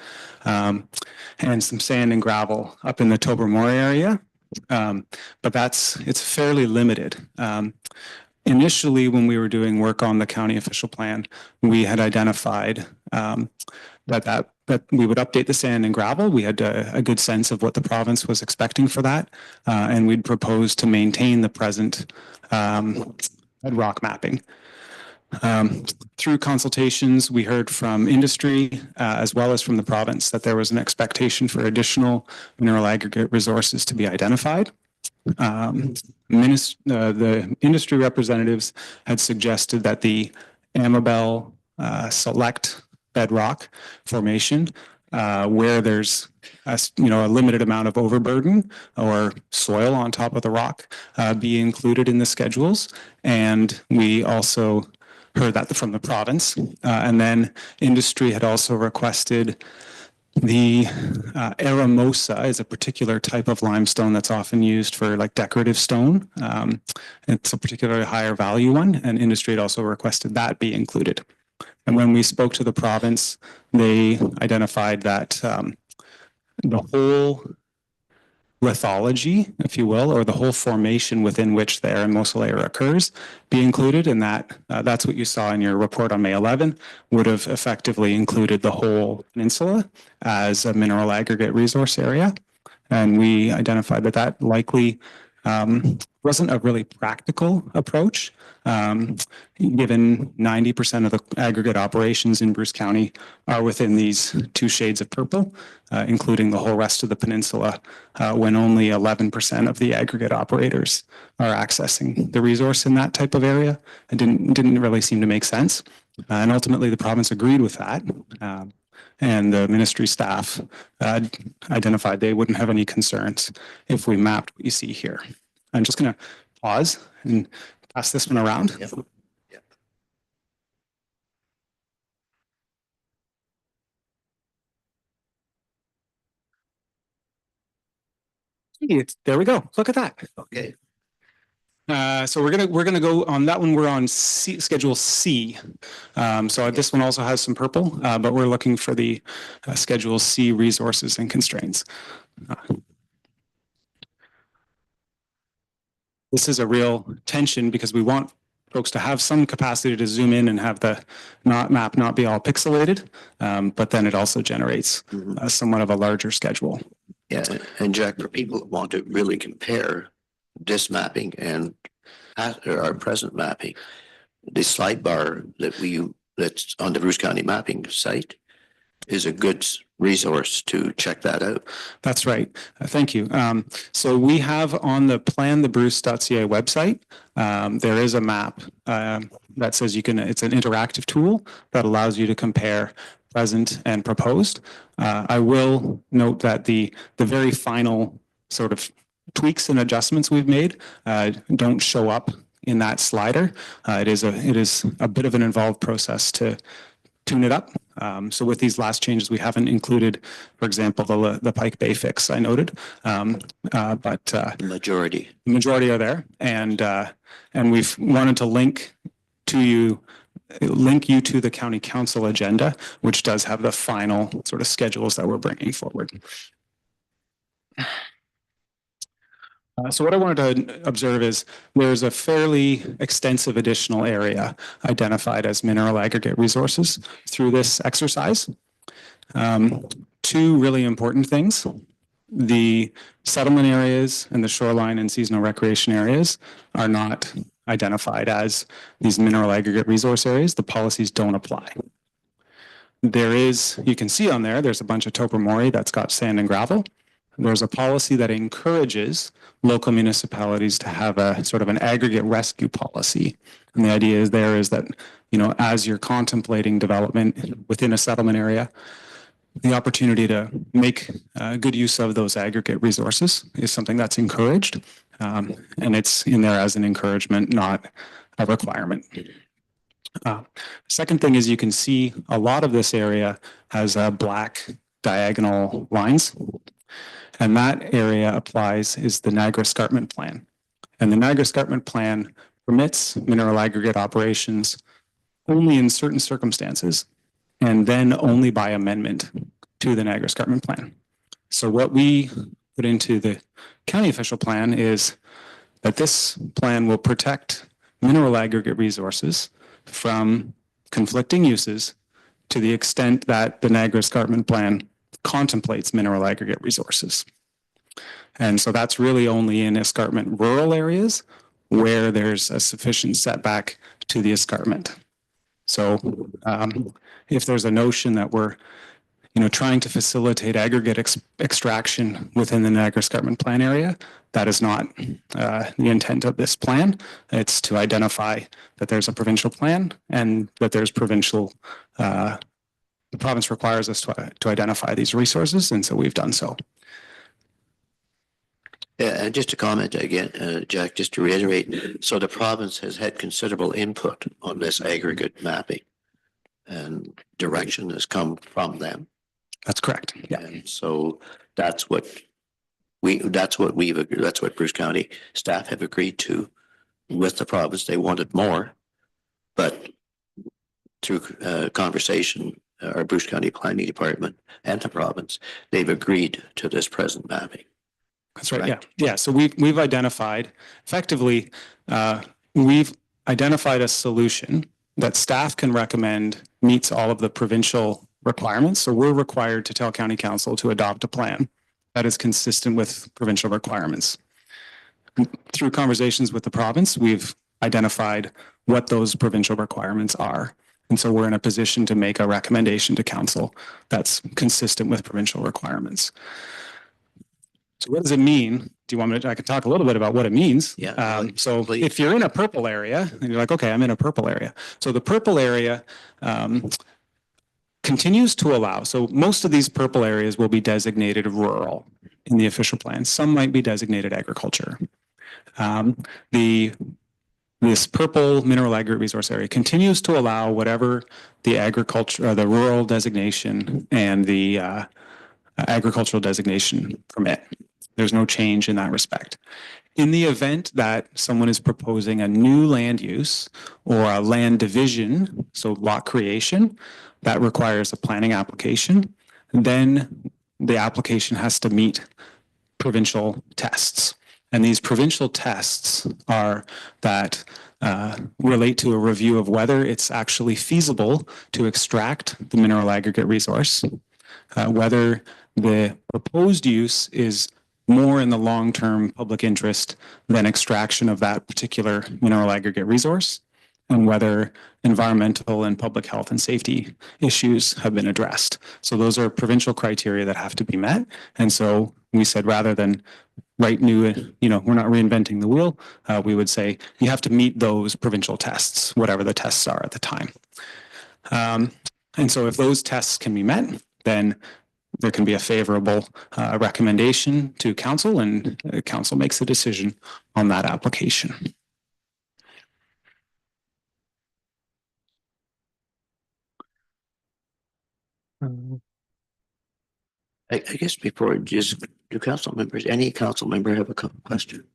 and some sand and gravel up in the Tobermory area. But it's fairly limited. Initially, when we were doing work on the county official plan, we had identified that we would update the sand and gravel. We had a good sense of what the province was expecting for that, and we'd propose to maintain the present bedrock mapping. Through consultations, we heard from industry as well as from the province that there was an expectation for additional mineral aggregate resources to be identified. The industry representatives had suggested that the Amabel Select bedrock formation where there's a limited amount of overburden or soil on top of the rock be included in the schedules. And we also heard that from the province. And then industry had also requested the Aramosa is a particular type of limestone that's often used for like decorative stone. It's a particularly higher value one, and industry had also requested that be included. And when we spoke to the province, they identified that the whole lithology, if you will, or the whole formation within which the aramosal layer occurs be included, and that's what you saw in your report on May 11 would have effectively included the whole peninsula as a mineral aggregate resource area. And we identified that that likely wasn't a really practical approach, given 90% of the aggregate operations in Bruce County are within these two shades of purple, including the whole rest of the peninsula, when only 11% of the aggregate operators are accessing the resource in that type of area. It didn't really seem to make sense. And ultimately, the province agreed with that. And the ministry staff identified they wouldn't have any concerns if we mapped what you see here. I'm just going to pause and pass this one around. Yep. There we go. Look at that. Okay. So we're gonna go on that one. We're on Schedule C. So this one also has some purple, but we're looking for the Schedule C resources and constraints. This is a real tension because we want folks to have some capacity to zoom in and have the map not be all pixelated, but then it also generates somewhat of a larger schedule. Yeah, and Jack, for people that want to really compare this mapping and our present mapping, the slide bar that's on the Bruce County mapping site is a good resource to check that out. That's right. Thank you. So we have on the planthebruce.ca website, there is a map that says it's an interactive tool that allows you to compare present and proposed. I will note that the very final sort of tweaks and adjustments we've made don't show up in that slider. It is a bit of an involved process to tune it up. So with these last changes, we haven't included, for example, the Pike Bay fix I noted, but The majority are there, and we've wanted to link you to the county council agenda, which does have the final sort of schedules that we're bringing forward. So what I wanted to observe is there's a fairly extensive additional area identified as mineral aggregate resources through this exercise. Two really important things. The settlement areas and the shoreline and seasonal recreation areas are not identified as these mineral aggregate resource areas. The policies don't apply. You can see on there's a bunch of topomori that's got sand and gravel. There's a policy that encourages local municipalities to have a sort of an aggregate rescue policy. And the idea is that, as you're contemplating development within a settlement area, the opportunity to make good use of those aggregate resources is something that's encouraged. And it's in there as an encouragement, not a requirement. Second thing is you can see a lot of this area has black diagonal lines. And that area is the Niagara Escarpment Plan. And the Niagara Escarpment Plan permits mineral aggregate operations only in certain circumstances, and then only by amendment to the Niagara Escarpment Plan. So what we put into the county official plan is that this plan will protect mineral aggregate resources from conflicting uses to the extent that the Niagara Escarpment Plan contemplates mineral aggregate resources. And so that's really only in escarpment rural areas where there's a sufficient setback to the escarpment. So if there's a notion that we're trying to facilitate aggregate extraction within the Niagara Escarpment Plan area, that is not the intent of this plan. It's to identify that there's a provincial plan and that there's provincial the province requires us to identify these resources, and so we've done so. Yeah, and just to comment again, Jack, just to reiterate, so the province has had considerable input on this aggregate mapping, and direction has come from them. That's correct. Yeah. And so that's what Bruce County staff have agreed to with the province. They wanted more, but through conversation, our Bruce County Planning Department and the province, they've agreed to this present mapping. That's right. Right. Yeah. So we've identified effectively, we've identified a solution that staff can recommend meets all of the provincial requirements. So we're required to tell County Council to adopt a plan that is consistent with provincial requirements. Through conversations with the province, we've identified what those provincial requirements are. And so we're in a position to make a recommendation to council that's consistent with provincial requirements. So what does it mean? Do you want me to, I can talk a little bit about what it means. Yeah. So please. if you're in a purple area and you're like, okay, I'm in a purple area. So the purple area continues to allow, so most of these purple areas will be designated rural in the official plan. Some might be designated agriculture. This purple mineral aggregate resource area continues to allow whatever the agriculture, or the rural designation and the agricultural designation permit. There's no change in that respect. In the event that someone is proposing a new land use or a land division, so lot creation, that requires a planning application, then the application has to meet provincial tests. And these provincial tests are that relate to a review of whether it's actually feasible to extract the mineral aggregate resource, whether the proposed use is more in the long-term public interest than extraction of that particular mineral aggregate resource, and whether environmental and public health and safety issues have been addressed. So those are provincial criteria that have to be met. And so we said, rather than write new, we're not reinventing the wheel, we would say you have to meet those provincial tests, whatever the tests are at the time. And so if those tests can be met, then there can be a favorable recommendation to council, and council makes a decision on that application. I guess before, just do council members, any council member have a question?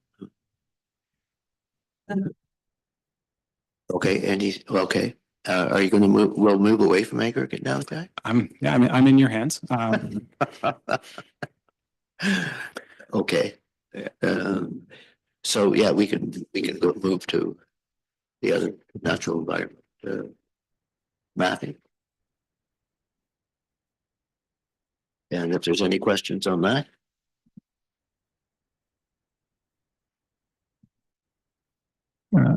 Okay, okay. Are you going to move? We'll move away from aggregate now, Jack? I'm in your hands. Okay. So yeah, we can go move to the other natural environment mapping. And if there's any questions on that.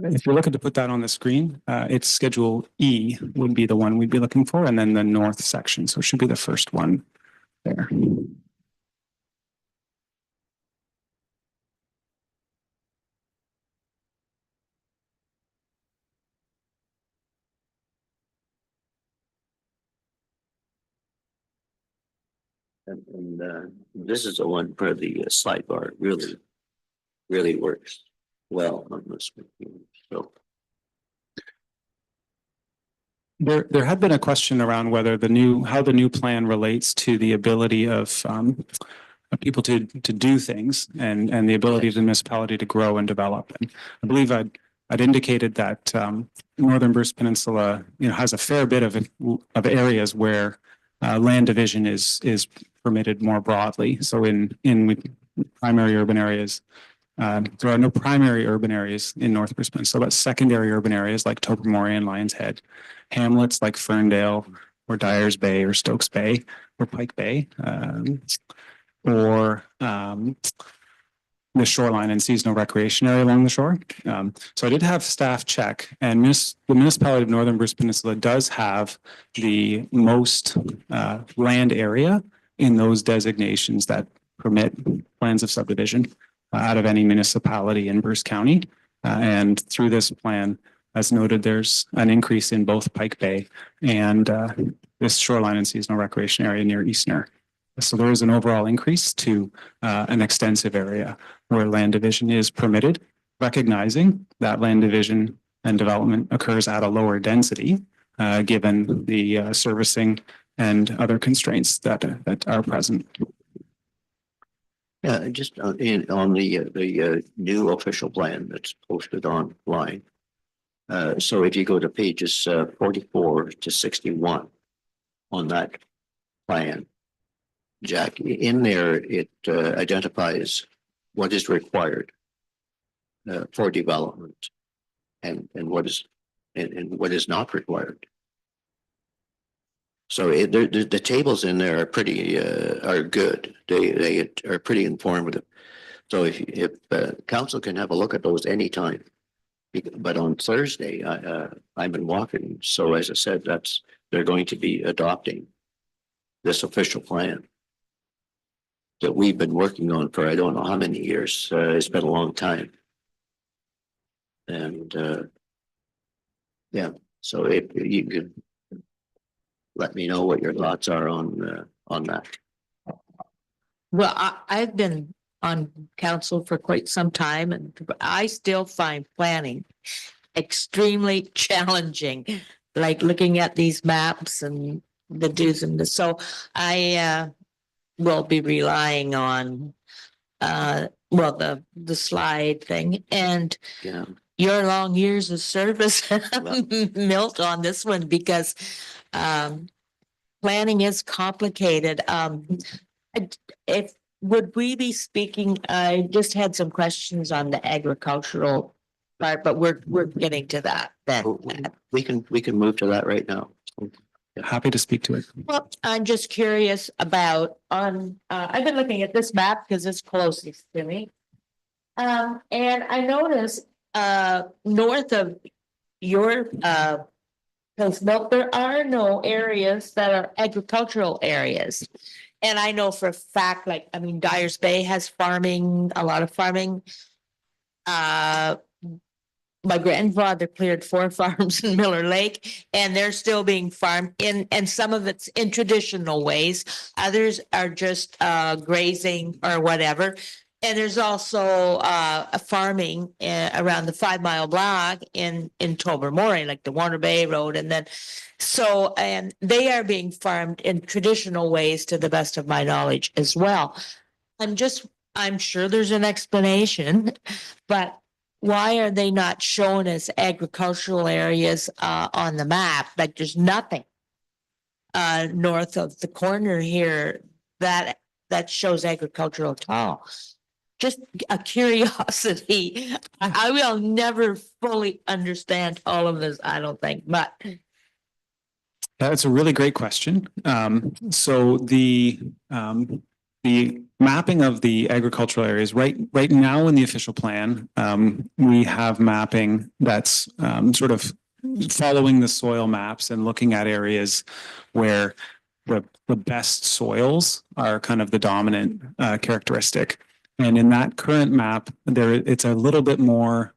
If you're looking to put that on the screen, it's Schedule E would be the one we'd be looking for, and then the north section. So it should be the first one there. And this is the one where the sidebar really works well on this one. So There had been a question around whether how the new plan relates to the ability of people to do things and the ability of the municipality to grow and develop. And I believe I'd indicated that Northern Bruce Peninsula, has a fair bit of areas where land division is permitted more broadly. So in primary urban areas, there are no primary urban areas in North Bruce Peninsula, but secondary urban areas like Tobermory and Lions Head, hamlets like Ferndale or Dyers Bay or Stokes Bay or Pike Bay, or the shoreline and seasonal recreation area along the shore. So I did have staff check, and the municipality of Northern Bruce Peninsula does have the most land area in those designations that permit plans of subdivision out of any municipality in Bruce County. And through this plan, as noted, there's an increase in both Pike Bay and this shoreline and seasonal recreation area near Eastner. So there is an overall increase to an extensive area where land division is permitted, recognizing that land division and development occurs at a lower density, given the servicing and other constraints that are present. Yeah, just on the new official plan that's posted online. So if you go to pages 44 to 61 on that plan, Jack, in there, it identifies what is required for development and what is not required. So the tables in there are pretty are good. They are pretty informative. So if council can have a look at those anytime. But on Thursday, I've been walking. So as I said, they're going to be adopting this official plan that we've been working on for I don't know how many years. It's been a long time. And yeah, so if you could let me know what your thoughts are on that. Well, I've been on council for quite some time, and I still find planning extremely challenging, like looking at these maps and the do's and the, so I will be relying on well, the slide thing and Yeah. your long years of service, Milt, on this one, because planning is complicated. If would we be speaking? I just had some questions on the agricultural part, but we're getting to that then. We can move to that right now. Happy to speak to it. Well, I'm just curious about I've been looking at this map because it's closest to me. And I noticed north of your place, Milt, there are no areas that are agricultural areas. And I know for a fact, like, I mean, Dyers Bay has farming, a lot of farming. My grandfather cleared 4 farms in Miller Lake, and they're still being farmed in, and some of it's in traditional ways. Others are just grazing or whatever. And there's also a farming around the 5 Mile Block in Tobermory, like the Warner Bay Road. And then, so, and they are being farmed in traditional ways to the best of my knowledge as well. I'm sure there's an explanation, but why are they not shown as agricultural areas on the map? Like there's nothing north of the corner here that shows agricultural at all. Just a curiosity. I will never fully understand all of this, I don't think, but. That's a really great question. So the mapping of the agricultural areas right now in the official plan, we have mapping that's sort of following the soil maps and looking at areas where the best soils are kind of the dominant characteristic. And in that current map, it's a little bit more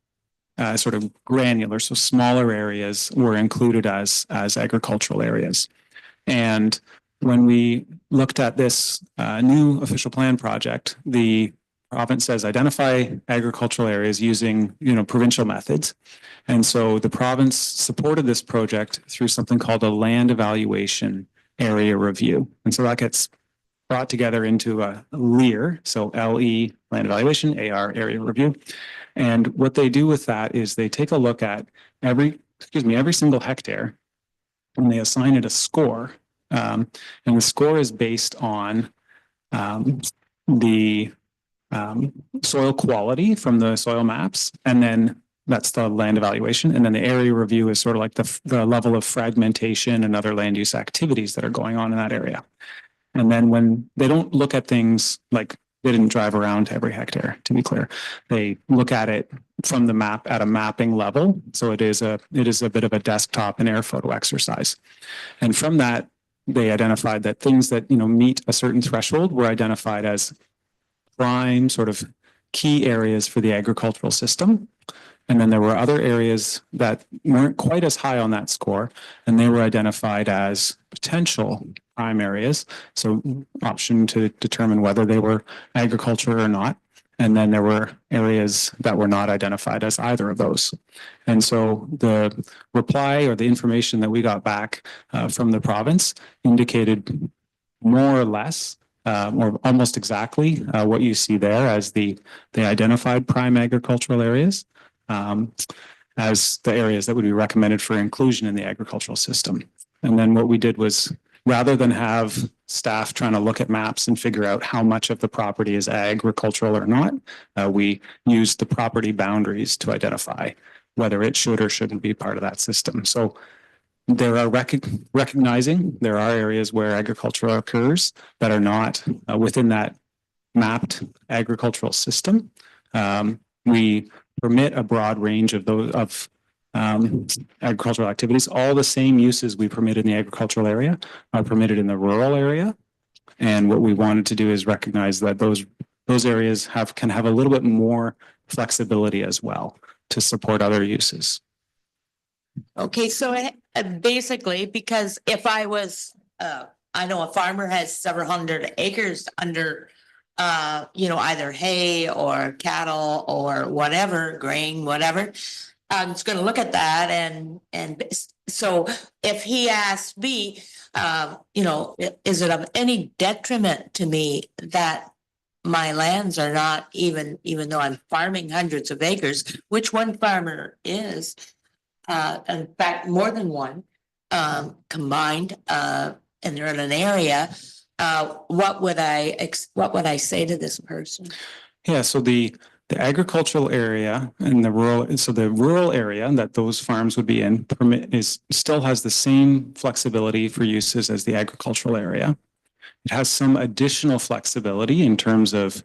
sort of granular. So smaller areas were included as agricultural areas. And when we looked at this new official plan project, the province says identify agricultural areas using, provincial methods. And so the province supported this project through something called a land evaluation area review. And so that gets brought together into a LEAR, so LE, land evaluation, AR, area review. And what they do with that is they take a look at every single hectare and they assign it a score. And the score is based on the soil quality from the soil maps. And then that's the land evaluation. And then the area review is sort of like the level of fragmentation and other land use activities that are going on in that area. And then when they don't look at things like they didn't drive around every hectare, to be clear, they look at it from the map at a mapping level. So it is a bit of a desktop and air photo exercise. And from that, they identified that things that, meet a certain threshold were identified as prime sort of key areas for the agricultural system. And then there were other areas that weren't quite as high on that score, and they were identified as potential prime areas. So option to determine whether they were agriculture or not. And then there were areas that were not identified as either of those. And so the reply or the information that we got back from the province indicated more or less or almost exactly what you see there as the identified prime agricultural areas as the areas that would be recommended for inclusion in the agricultural system. And then what we did was, rather than have staff trying to look at maps and figure out how much of the property is agricultural or not, we used the property boundaries to identify whether it should or shouldn't be part of that system. So there are recognizing there are areas where agriculture occurs that are not within that mapped agricultural system. We permit a broad range of those agricultural activities. All the same uses we permit in the agricultural area are permitted in the rural area. And what we wanted to do is recognize that those areas can have a little bit more flexibility as well to support other uses. Okay, so basically, because if I was, I know a farmer has several hundred acres under, either hay or cattle or whatever, grain, whatever. I'm just going to look at that and so if he asked me, is it of any detriment to me that my lands are not even though I'm farming hundreds of acres, which one farmer is, in fact, more than one, combined, and they're in an area, what would I say to this person? Yeah, so the agricultural area and the rural area that those farms would be in still has the same flexibility for uses as the agricultural area. It has some additional flexibility in terms of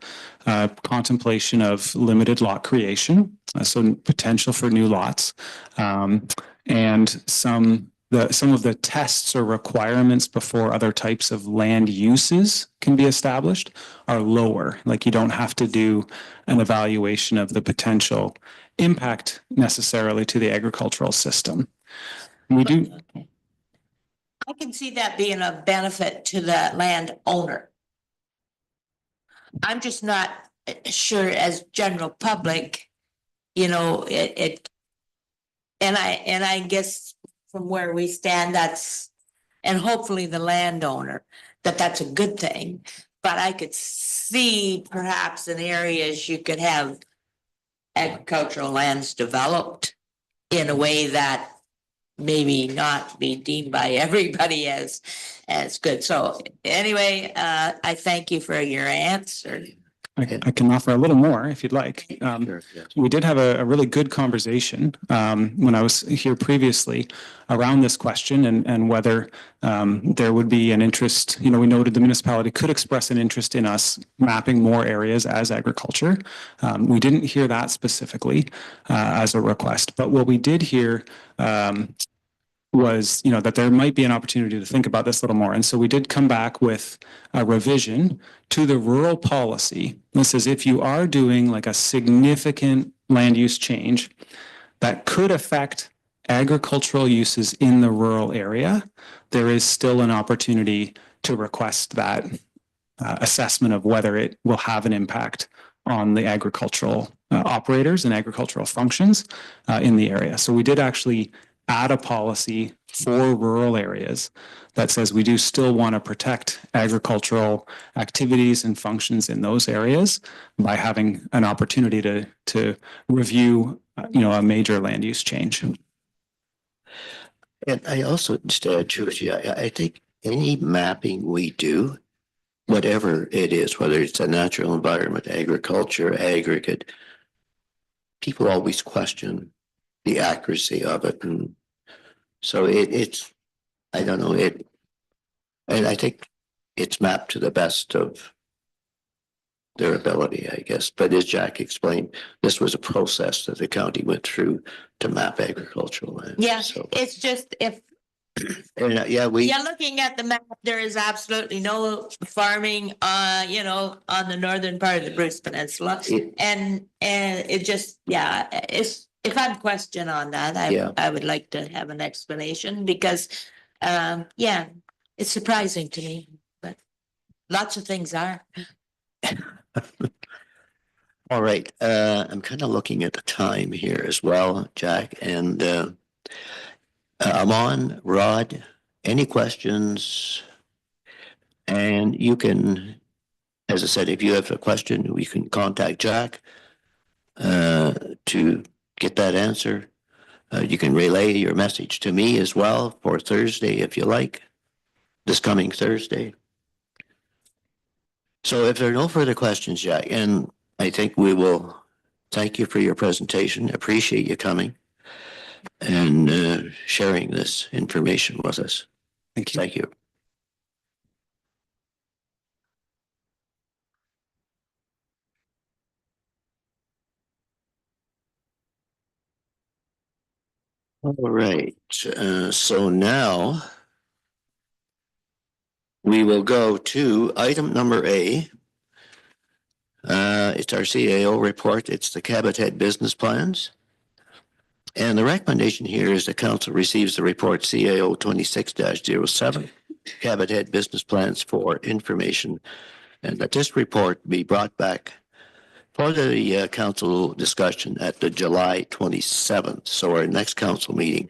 contemplation of limited lot creation, so potential for new lots, and some of the tests or requirements before other types of land uses can be established are lower. Like, you don't have to do an evaluation of the potential impact necessarily to the agricultural system. We do. I can see that being a benefit to the landowner. I'm just not sure as general public, and I guess from where we stand, and hopefully the landowner, that's a good thing. But I could see perhaps in areas you could have agricultural lands developed in a way that maybe not be deemed by everybody as good. So anyway, I thank you for your answer. I can offer a little more if you'd like. Sure, yes. We did have a really good conversation when I was here previously around this question and whether there would be an interest. We noted the municipality could express an interest in us mapping more areas as agriculture. We didn't hear that specifically as a request, but what we did hear was, that there might be an opportunity to think about this a little more. And so we did come back with a revision to the rural policy. This is if you are doing like a significant land use change that could affect agricultural uses in the rural area, there is still an opportunity to request that assessment of whether it will have an impact on the agricultural operators and agricultural functions in the area. So we did actually add a policy for rural areas that says we do still want to protect agricultural activities and functions in those areas by having an opportunity to review, a major land use change. And I also, Trudy, I think any mapping we do, whatever it is, whether it's a natural environment, agriculture, aggregate, people always question the accuracy of it. And so it's, I don't know, and I think it's mapped to the best of their ability, I guess. But as Jack explained, this was a process that the county went through to map agricultural land. Yeah, So it's just if And yeah, Yeah, looking at the map, there is absolutely no farming, on the northern part of the Bruce Peninsula. It- And it just, yeah, if I'm questioned on that, Yeah. I would like to have an explanation because, yeah, it's surprising to me, but lots of things are. all right, I'm kind of looking at the time here as well, Jack, and Amon, Rod, any questions? And you can, as I said, if you have a question, we can contact Jack to get that answer. You can relay your message to me as well for Thursday, if you like, this coming Thursday. So if there are no further questions, Jack, and I think we will thank you for your presentation. Appreciate you coming and sharing this information with us. Thank you. Thank you. All right, so now we will go to item number A. It's our CAO report. It's the Cabot Head business plans. And the recommendation here is the council receives the report CAO 26-07, Cabot Head business plans for information, and that this report be brought back for the council discussion at the July 27th. So our next council meeting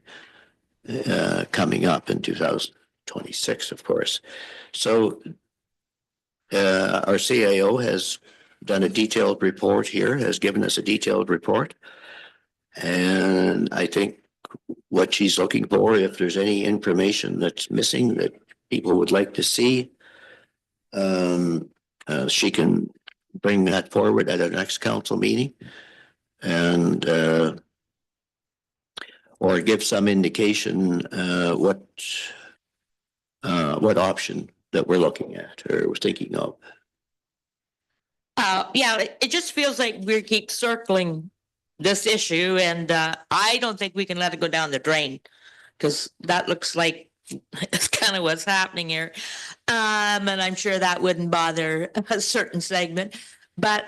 coming up in 2026, of course. So our CAO has done a detailed report here, has given us a detailed report. And I think what she's looking for, if there's any information that's missing that people would like to see, she can bring that forward at our next council meeting and or give some indication what option that we're looking at or we're thinking of. Yeah, it just feels like we keep circling this issue and I don't think we can let it go down the drain because that looks like it's kind of what's happening here. And I'm sure that wouldn't bother a certain segment, but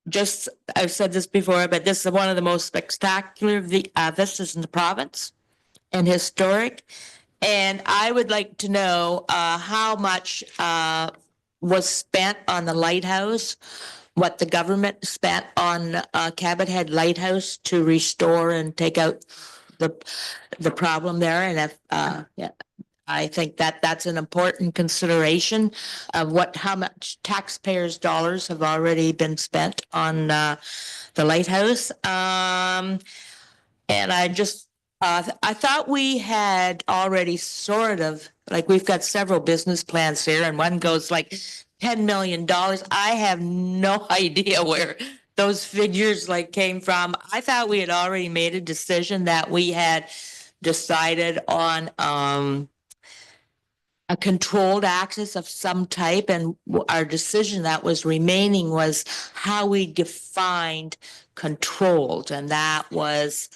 just, I've said this before, but this is one of the most spectacular vistas in the province and historic. And I would like to know how much was spent on the lighthouse, what the government spent on Cabot Head Lighthouse to restore and take out the problem there. And if, yeah, I think that that's an important consideration of how much taxpayers' dollars have already been spent on the lighthouse. And I just, I thought we had already sort of, like we've got several business plans here and one goes like $10 million. I have no idea where those figures like came from. I thought we had already made a decision that we had decided on a controlled access of some type, and our decision that was remaining was how we defined controlled, and that was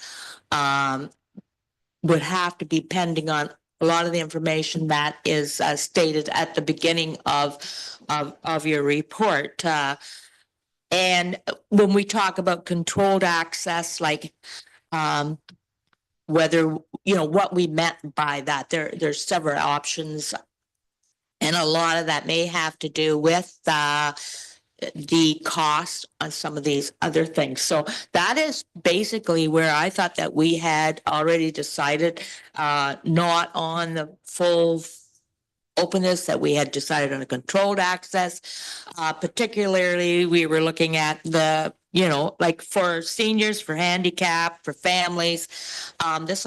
would have to be pending on a lot of the information that is stated at the beginning of your report. And when we talk about controlled access, like whether, what we meant by that, there's several options. And a lot of that may have to do with the cost on some of these other things. So that is basically where I thought that we had already decided, not on the full openness, that we had decided on a controlled access. Particularly, we were looking at the, like for seniors, for handicap, for families. This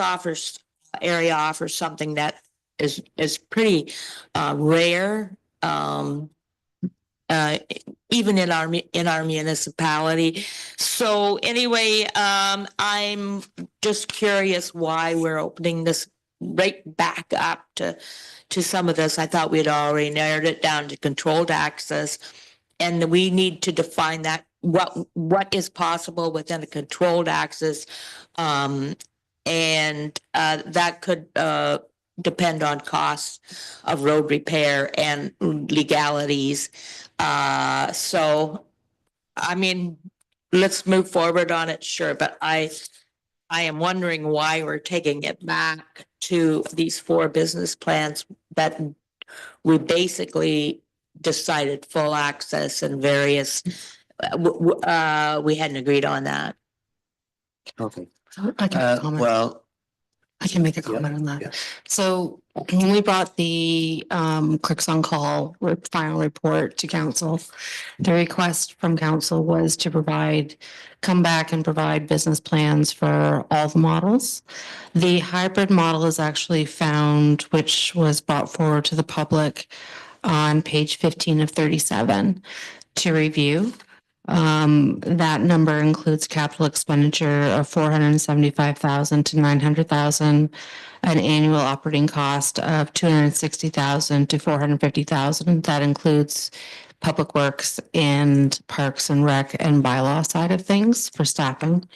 area offers something that is pretty rare. Even in our municipality. So anyway, I'm just curious why we're opening this right back up to some of this. I thought we had already narrowed it down to controlled access, and we need to define that what is possible within a controlled access And that could depend on costs of road repair and legalities. So, I mean, let's move forward on it, sure, but I am wondering why we're taking it back to these 4 business plans that we basically decided full access and various, we hadn't agreed on that. Okay. I can comment. Well, I can make a yeah, comment on yeah. that. So when we brought the clerks on call with final report to council, the request from council was to come back and provide business plans for all the models. The hybrid model is actually found, which was brought forward to the public on page 15 of 37 to review. That number includes capital expenditure of 475,000 to 900,000, an annual operating cost of 260,000 to 450,000. That includes public works and parks and rec and bylaw side of things for staffing.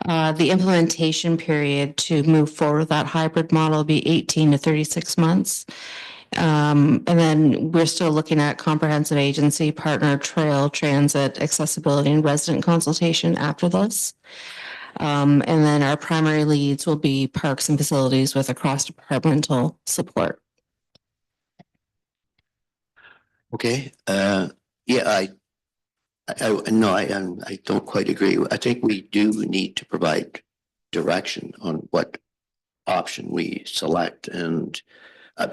The implementation period to move forward with that hybrid model will be 18 to 36 months. And then we're still looking at comprehensive agency, partner, trail, transit, accessibility, and resident consultation after this. And then our primary leads will be parks and facilities with a cross-departmental support. Okay, yeah, I don't quite agree. I think we do need to provide direction on what option we select and,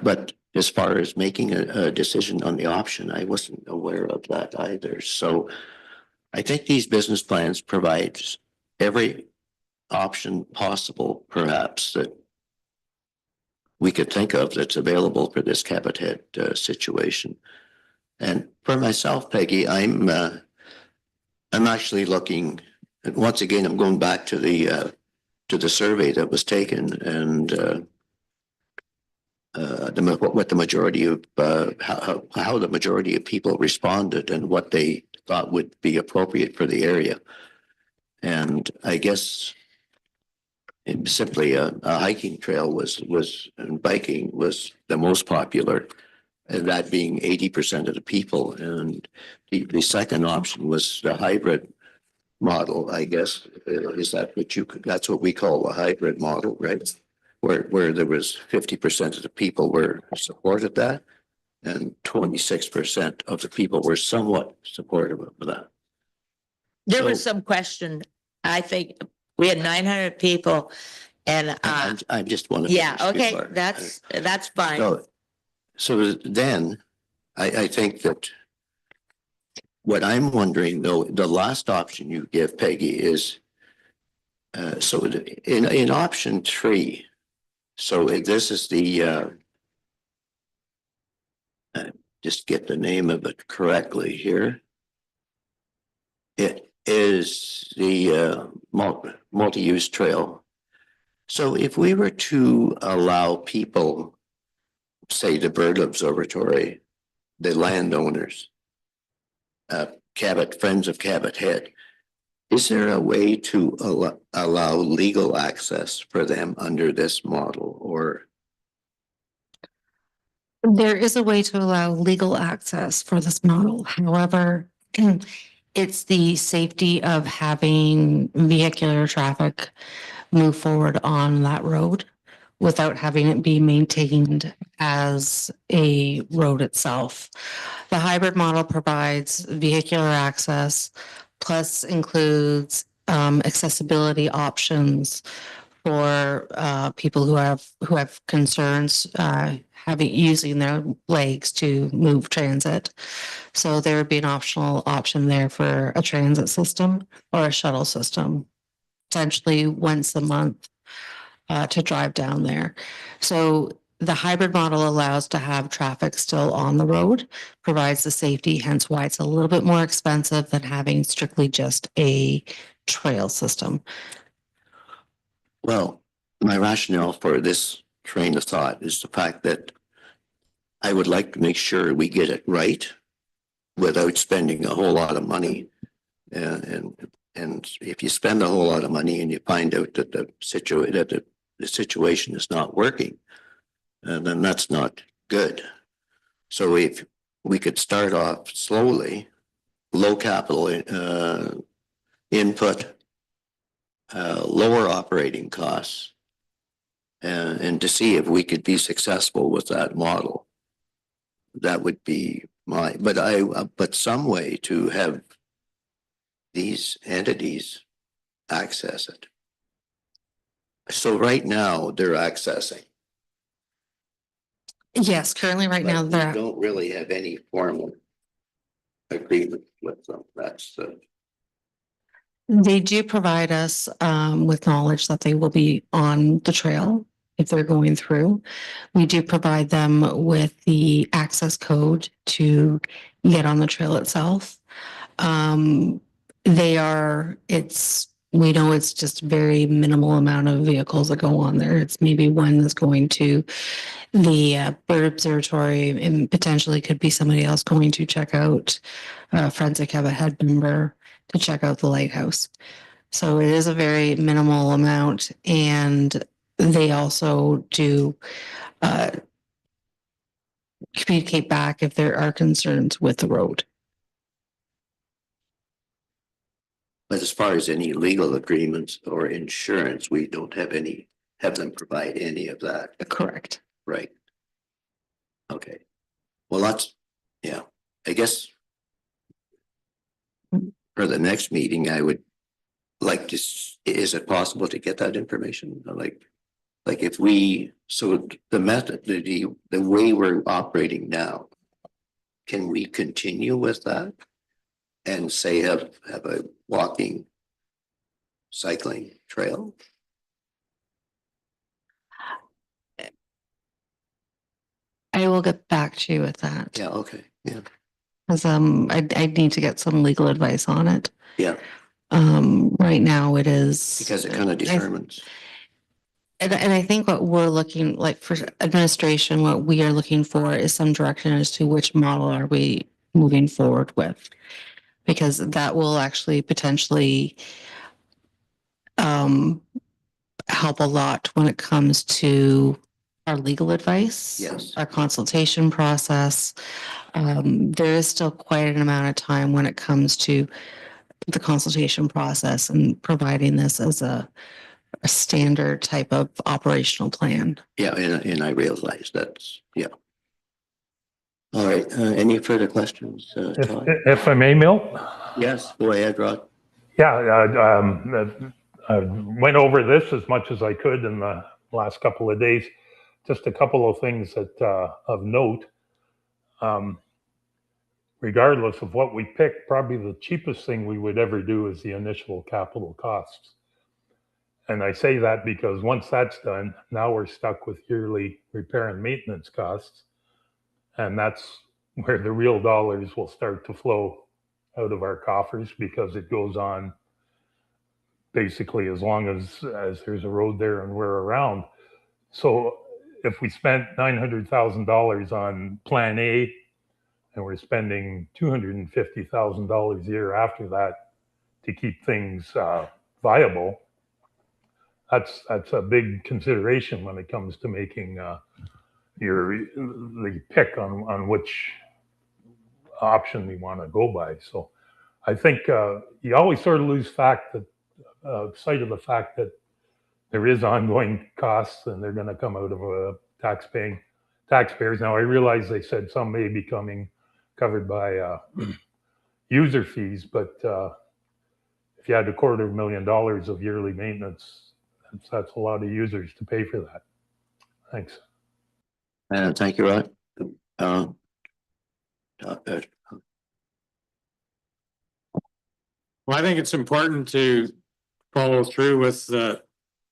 but as far as making a decision on the option, I wasn't aware of that either. So I think these business plans provide every option possible, perhaps, that we could think of that's available for this Cabot Head situation. And for myself, Peggy, I'm actually looking, once again, I'm going back to the survey that was taken and what the majority of how the majority of people responded and what they thought would be appropriate for the area. And I guess simply a hiking trail and biking was the most popular, and that being 80% of the people. And the second option was the hybrid model, I guess. Is that that's what we call a hybrid model, right? Where there was 50% of the people were supported that, and 26% of the people were somewhat supportive of that. There was some question. I think we had 900 people and I just want to. yeah, okay, that's fine. So then I think that what I'm wondering though, the last option you give, Peggy, is so in option 3. So this is the just get the name of it correctly here. It is the multi-use trail. So if we were to allow people, say the Bird Observatory, the landowners, Friends of Cabot Head, is there a way to allow legal access for them under this model, or? There is a way to allow legal access for this model. However, it's the safety of having vehicular traffic move forward on that road without having it be maintained as a road itself. The hybrid model provides vehicular access, plus includes accessibility options for people who have concerns using their legs to move transit. So there would be an optional option there for a transit system or a shuttle system, potentially once a month to drive down there. So the hybrid model allows to have traffic still on the road, provides the safety, hence why it's a little bit more expensive than having strictly just a trail system. Well, my rationale for this train of thought is the fact that I would like to make sure we get it right without spending a whole lot of money and And if you spend a whole lot of money and you find out that the situation is not working, then that's not good. So if we could start off slowly, low capital input, lower operating costs, and to see if we could be successful with that model. That would be but some way to have these entities access it. So right now they're accessing. Yes, currently right now, But we they're, don't really have any formal agreement with them. That's the. they do provide us with knowledge that they will be on the trail if they're going through. We do provide them with the access code to get on the trail itself. We know it's just very minimal amount of vehicles that go on there. It's maybe one that's going to the bird observatory, and potentially could be somebody else going to check out forensic head member to check out the lighthouse. So it is a very minimal amount, and they also do communicate back if there are concerns with the road. But as far as any legal agreements or insurance, we don't have them provide any of that. Correct. Right. Okay. Well, I guess for the next meeting, I would like to, is it possible to get that information? Like if so the method, the way we're operating now, can we continue with that? And say have a walking, cycling trail? I will get back to you with that. Yeah, okay, yeah. Because I need to get some legal advice on it. Yeah. Right now it is. Because it kind of determines. And I think what we're looking like for administration, what we are looking for is some direction as to which model are we moving forward with. Because that will actually potentially help a lot when it comes to our legal advice. Yes. Our consultation process. There is still quite an amount of time when it comes to the consultation process and providing this as a standard type of operational plan. Yeah, and I realize that's, yeah. All right, any further questions? Todd? If I may, Milt? Yes, go ahead, Rod. Yeah, I went over this as much as I could in the last couple of days. Just a couple of things that of note. Regardless of what we pick, probably the cheapest thing we would ever do is the initial capital costs. And I say that because once that's done, now we're stuck with yearly repair and maintenance costs. And that's where the real dollars will start to flow out of our coffers, because it goes on basically as long as there's a road there and we're around. So if we spent $900,000 on Plan A and we're spending $250,000 a year after that to keep things viable, that's a big consideration when it comes to making the pick on which option we want to go by. So I think you always sort of lose sight of the fact that there is ongoing costs and they're going to come out of taxpayers. Now I realize they said some may be covered by user fees, but if you had $250,000 of yearly maintenance, that's a lot of users to pay for that. Thanks. Thank you, Rod. Well, I think it's important to follow through with the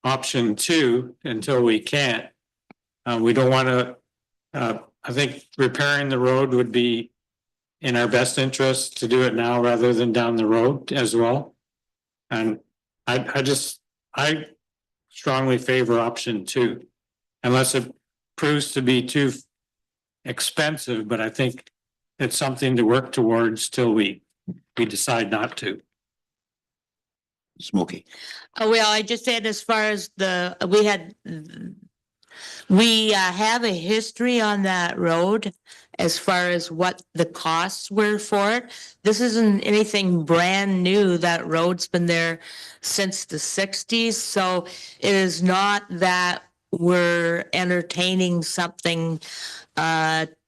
option 2 until we can't. We don't want to, I think repairing the road would be in our best interest to do it now rather than down the road as well. And I strongly favor option 2, unless it proves to be too expensive, but I think it's something to work towards till we decide not to. Smokey. Oh, well, I just said as far as we have a history on that road as far as what the costs were for it. This isn't anything brand new. That road's been there since the 60s. So it is not that we're entertaining something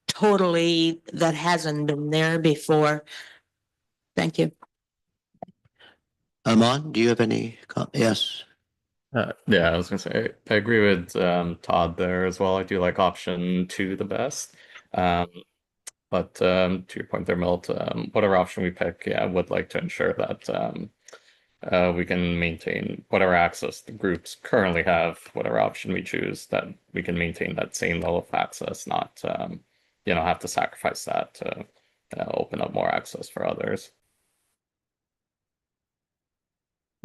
totally that hasn't been there before. Thank you. Amon, do you have any? Yes. Yeah, I was gonna say I agree with Todd there as well. I do like option 2 the best. But to your point there, Milt, whatever option we pick, yeah, I would like to ensure that we can maintain whatever access the groups currently have, whatever option we choose, that we can maintain that same level of access, not have to sacrifice that to open up more access for others.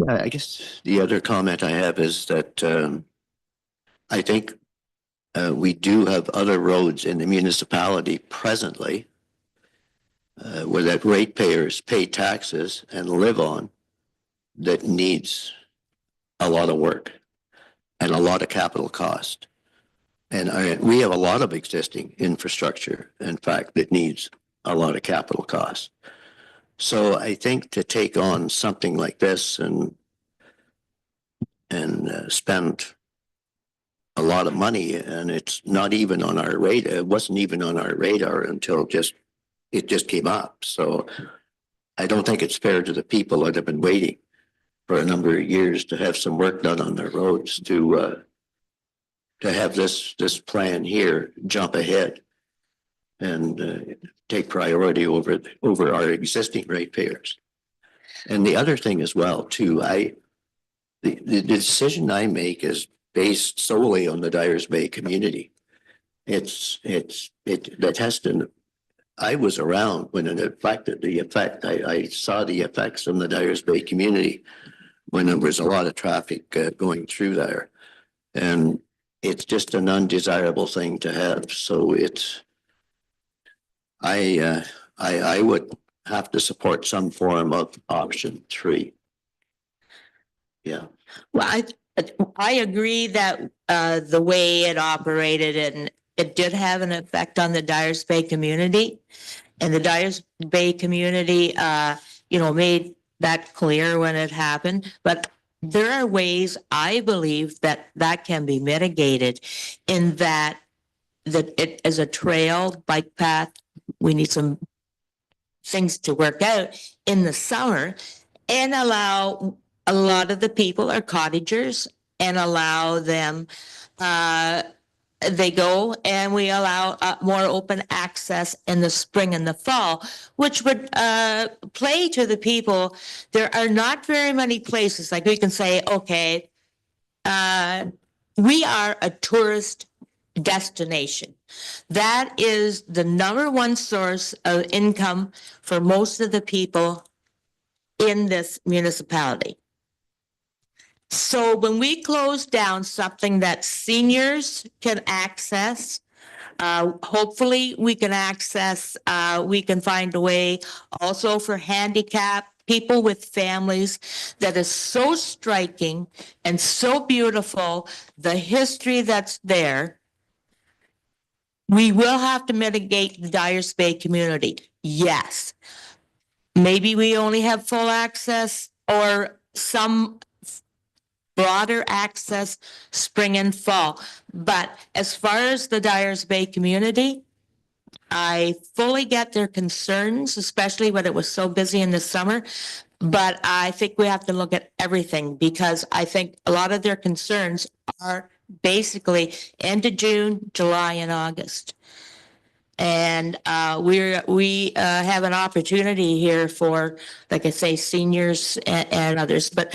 I guess the other comment I have is that I think we do have other roads in the municipality presently where that ratepayers pay taxes and live on that needs a lot of work and a lot of capital cost. And we have a lot of existing infrastructure, in fact, that needs a lot of capital cost. So I think to take on something like this and spend a lot of money, and it's not even on our radar. It wasn't even on our radar until it just came up. So I don't think it's fair to the people that have been waiting for a number of years to have some work done on their roads to have this plan here jump ahead and take priority over our existing ratepayers. And the other thing as well, too, the decision I make is based solely on the Dyers Bay community. That has to. I was around when it affected the effect. I saw the effects on the Dyers Bay community when there was a lot of traffic going through there, and it's just an undesirable thing to have. So I would have to support some form of option 3. Yeah. Well, I agree that the way it operated and it did have an effect on the Dyers Bay community. And the Dyers Bay community, made that clear when it happened. But there are ways I believe that can be mitigated in that it as a trail, bike path, we need some things to work out in the summer and allow a lot of the people are cottagers and allow them, they go and we allow more open access in the spring and the fall, which would play to the people. There are not very many places like we can say, okay, we are a tourist destination. That is the #1 source of income for most of the people in this municipality. So when we close down something that seniors can access, hopefully we can access, we can find a way also for handicapped people with families that is so striking and so beautiful, the history that's there. We will have to mitigate the Dyers Bay community. Yes. Maybe we only have full access or some broader access spring and fall. But as far as the Dyers Bay community, I fully get their concerns, especially when it was so busy in the summer. But I think we have to look at everything because I think a lot of their concerns are basically end of June, July, and August. And we have an opportunity here for, like I say, seniors and others. But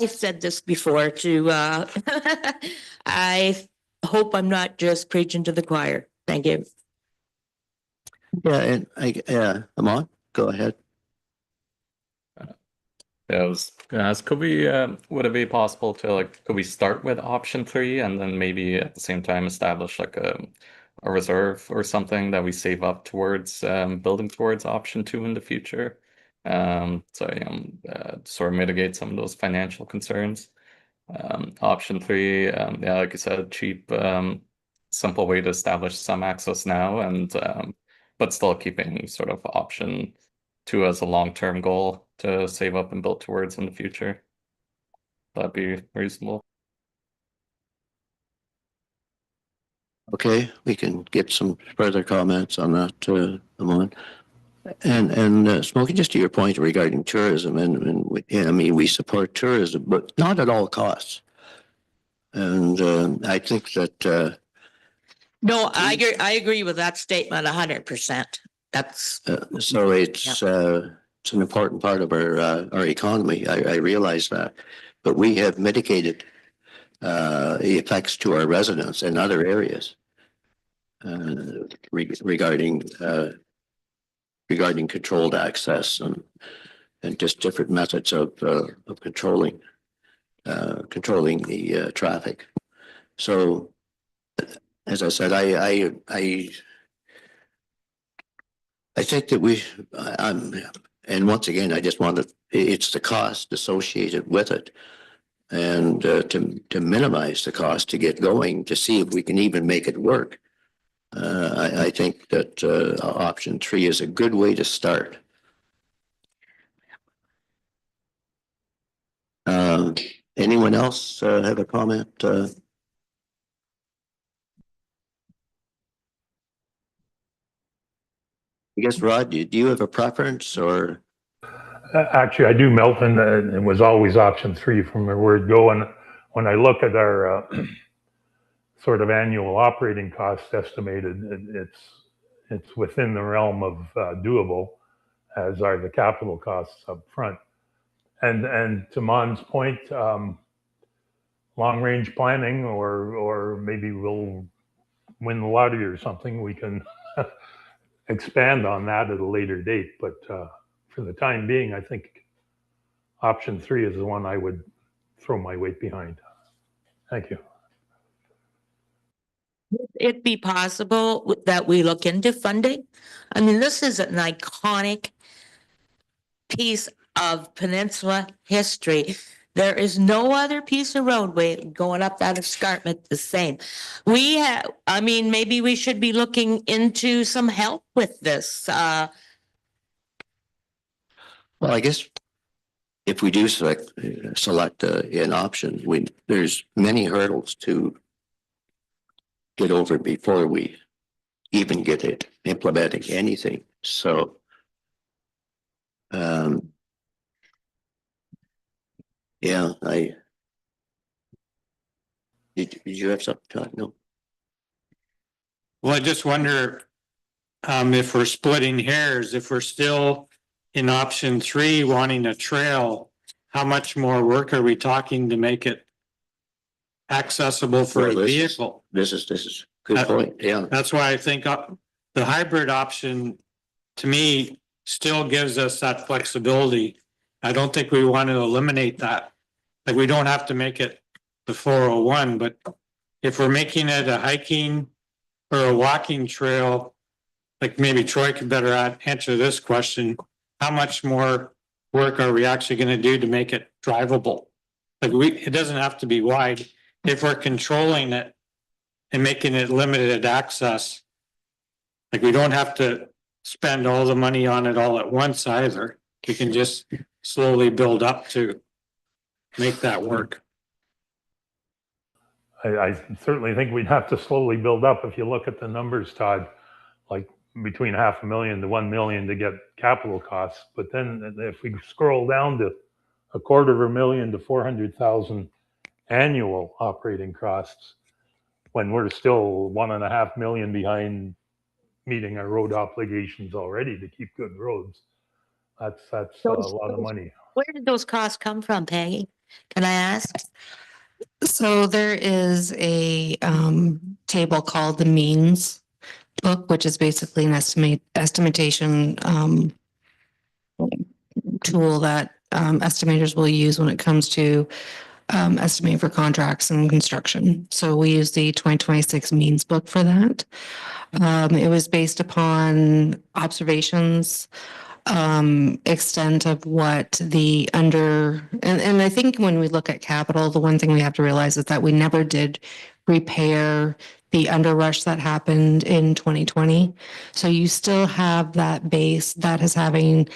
I said this before too. I hope I'm not just preaching to the choir. Thank you. Yeah, and Amon, go ahead. Yeah, I was gonna ask, would it be possible to could we start with option 3 and then maybe at the same time establish a reserve or something that we save up towards building towards option 2 in the future? So, sort of mitigate some of those financial concerns. Option 3, yeah, like I said, cheap, simple way to establish some access now, and but still keeping sort of option 2 as a long-term goal to save up and build towards in the future. That'd be reasonable. Okay, we can get some further comments on that a moment. And Smokey, just to your point regarding tourism, yeah, I mean, we support tourism, but not at all costs. And I think that No, I agree with that statement 100%. That's, so it's an important part of our economy. I realize that, but we have mitigated the effects to our residents in other areas regarding controlled access and just different methods of controlling the traffic. So, as I said, I think that and once again, I just wanted, it's the cost associated with it, and to minimize the cost to get going, to see if we can even make it work. I think that option 3 is a good way to start. Anyone else have a comment? I guess, Rod, do you have a preference, or? Actually, I do, Milton. It was always option 3 from the word go. And when I look at our sort of annual operating costs estimated, it's within the realm of doable, as are the capital costs up front. And to Mon's point, long range planning, or maybe we'll win the lottery or something, we can expand on that at a later date. But for the time being, I think option 3 is the one I would throw my weight behind. Thank you. it be possible that we look into funding? I mean, this is an iconic piece of peninsula history. There is no other piece of roadway going up that escarpment the same. I mean, maybe we should be looking into some help with this. Well, I guess if we do select an option, there's many hurdles to get over before we even get it implementing anything. So, yeah, did you have something, Todd? No. Well, I just wonder if we're splitting hairs, if we're still in option 3 wanting a trail, how much more work are we talking to make it accessible for a vehicle? This is good point. Yeah. That's why I think the hybrid option, to me, still gives us that flexibility. I don't think we want to eliminate that. Like, we don't have to make it the 401, but if we're making it a hiking or a walking trail, like maybe Troy could better answer this question. How much more work are we actually going to do to make it drivable? Like, it doesn't have to be wide. If we're controlling it and making it limited access, like, we don't have to spend all the money on it all at once either. We can just slowly build up to make that work. I certainly think we'd have to slowly build up. If you look at the numbers, Todd, like between $500,000 to $1 million to get capital costs. But then if we scroll down to $250,000 to $400,000 annual operating costs, when we're still $1.5 million behind meeting our road obligations already to keep good roads, that's a lot of money. Where did those costs come from, Peggy? Can I ask? So there is a table called the means book, which is basically an estimation tool that estimators will use when it comes to estimating for contracts and construction. So we use the 2026 means book for that. It was based upon observations extent of what the and I think when we look at capital, the one thing we have to realize is that we never did repair the underrush that happened in 2020. So you still have that base that is having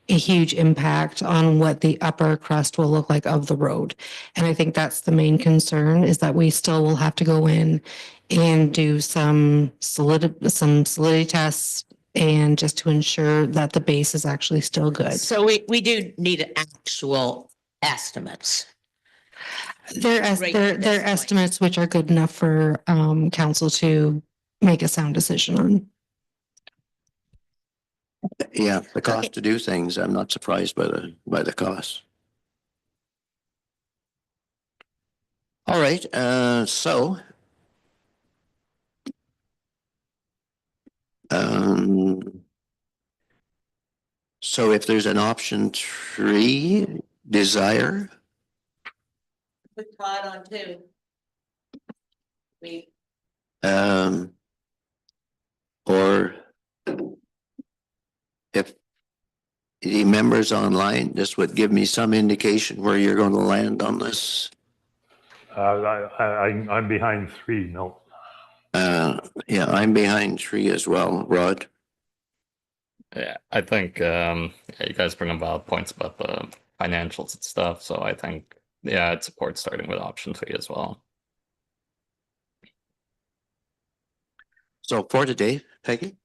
a huge impact on what the upper crust will look like of the road. And I think that's the main concern, is that we still will have to go in and do some solidity tests, and just to ensure that the base is actually still good. So we do need actual estimates. They're Right at this point. estimates which are good enough for council to make a sound decision on. Yeah, the cost to do things, I'm not surprised by the cost. All right, so if there's an option 3, desire, Put Todd on too. We, or if the members online, this would give me some indication where you're going to land on this. I'm behind 3, no. Yeah, I'm behind 3 as well, Rod. Yeah, I think you guys bring about points about the financials and stuff, so I think it supports starting with option 3 as well. So for today, Peggy,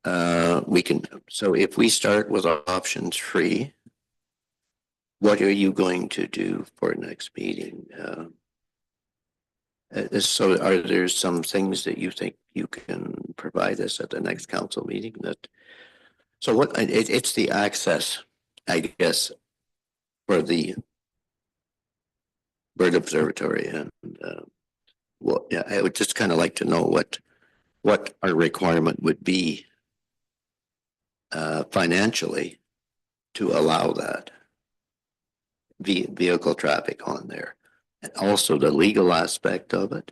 so if we start with option 3, what are you going to do for next meeting? So are there some things that you think you can provide us at the next council meeting so what, it's the access, I guess, for the bird observatory, and I would just kind of like to know what our requirement would be financially to allow that vehicle traffic on there. And also the legal aspect of it.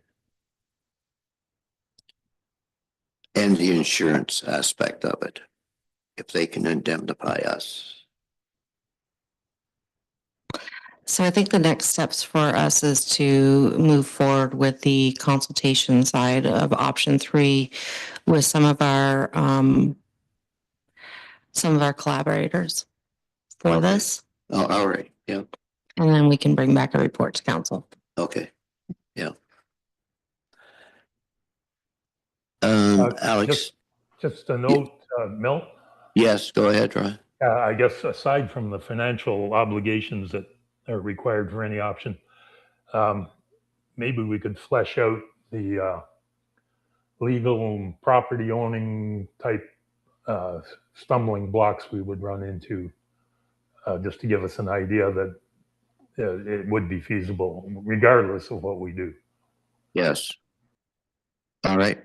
And the insurance aspect of it, if they can indemnify us. So I think the next steps for us is to move forward with the consultation side of option 3 with some of our collaborators for this. Oh, all right, yeah, And then we can bring back a report to council. okay, yeah. Alex, Just a note, Milt. yes, go ahead, Ron. I guess aside from the financial obligations that are required for any option, maybe we could flesh out the legal property owning type stumbling blocks we would run into, just to give us an idea that it would be feasible regardless of what we do. Yes. All right.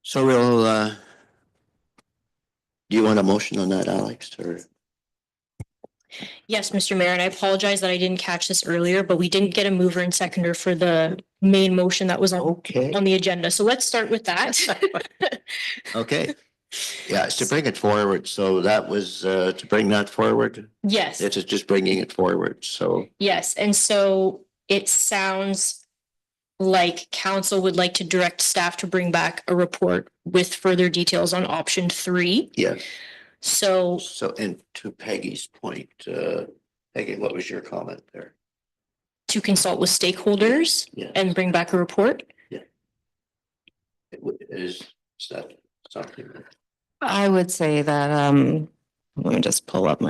So we'll, do you want a motion on that, Alex, or? Yes, Mr. Mayor, and I apologize that I didn't catch this earlier, but we didn't get a mover and seconder for the main motion that was on the agenda. So let's start with that. Okay. Yeah, it's to bring it forward. So that was to bring that forward. Yes. It's just bringing it forward. So Yes, and so it sounds like council would like to direct staff to bring back a report with further details on option 3. yes. So And to Peggy's point, Peggy, what was your comment there? to consult with stakeholders Yeah. and bring back a report. Is that something? I would say that, let me just pull up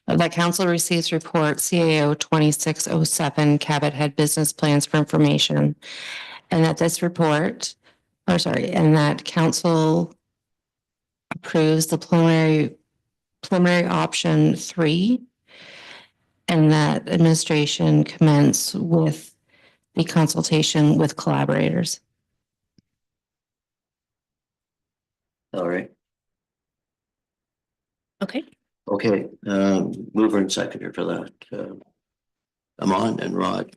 that council receives report CAO 2607 Cabot Head Business Plans for Information. And that this report, and that council approves the preliminary option 3, and that administration commence with the consultation with collaborators. All right. Okay. Okay, mover and seconder for that. Amon and Rod.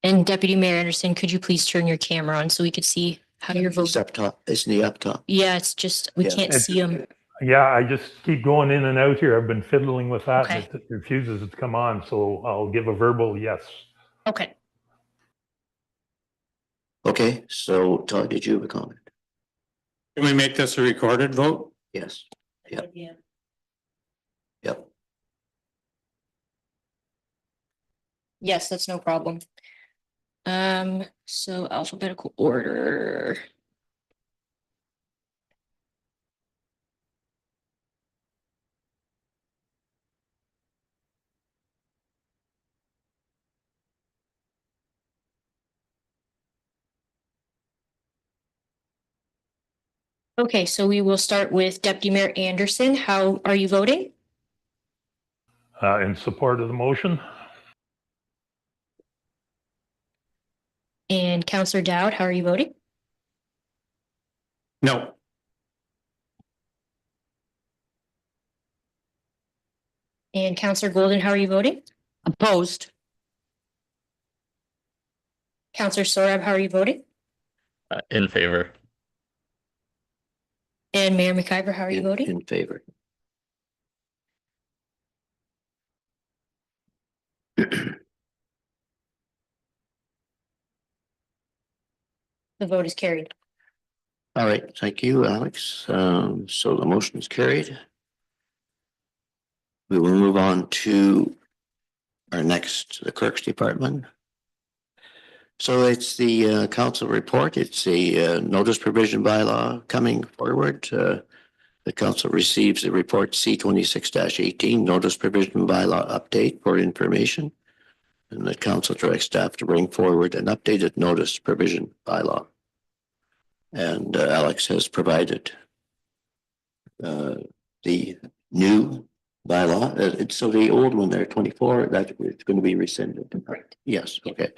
And Deputy Mayor Anderson, could you please turn your camera on so we could see how you're It's voting. up top, isn't he up top? Yeah, it's just, we Yeah. can't see them. Yeah, I just keep going in and out here. I've been fiddling with that and Okay. it refuses to come on, so I'll give a verbal yes. Okay. Okay, so Todd, did you have a comment? Can we make this a recorded vote? Yes. Yep. Yeah. Yep. Yes, that's no problem. So alphabetical order. Okay, so we will start with Deputy Mayor Anderson. How are you voting? In support of the motion? And Councillor Dowd, how are you voting? No. And Councillor Golden, how are you voting? Opposed. Councillor Sorab, how are you voting? In favor. And Mayor McIver, how are you voting? In favor. The vote is carried. All right, thank you, Alex. So the motion is carried. We will move on to our next, the clerk's department. So it's the council report. It's a notice provision bylaw coming forward. The council receives the report C26-18 notice provision bylaw update for information. And the council directs staff to bring forward an updated notice provision bylaw. And Alex has provided the new bylaw. So the old one there, 24, that it's going to be rescinded. Correct. Yes, okay.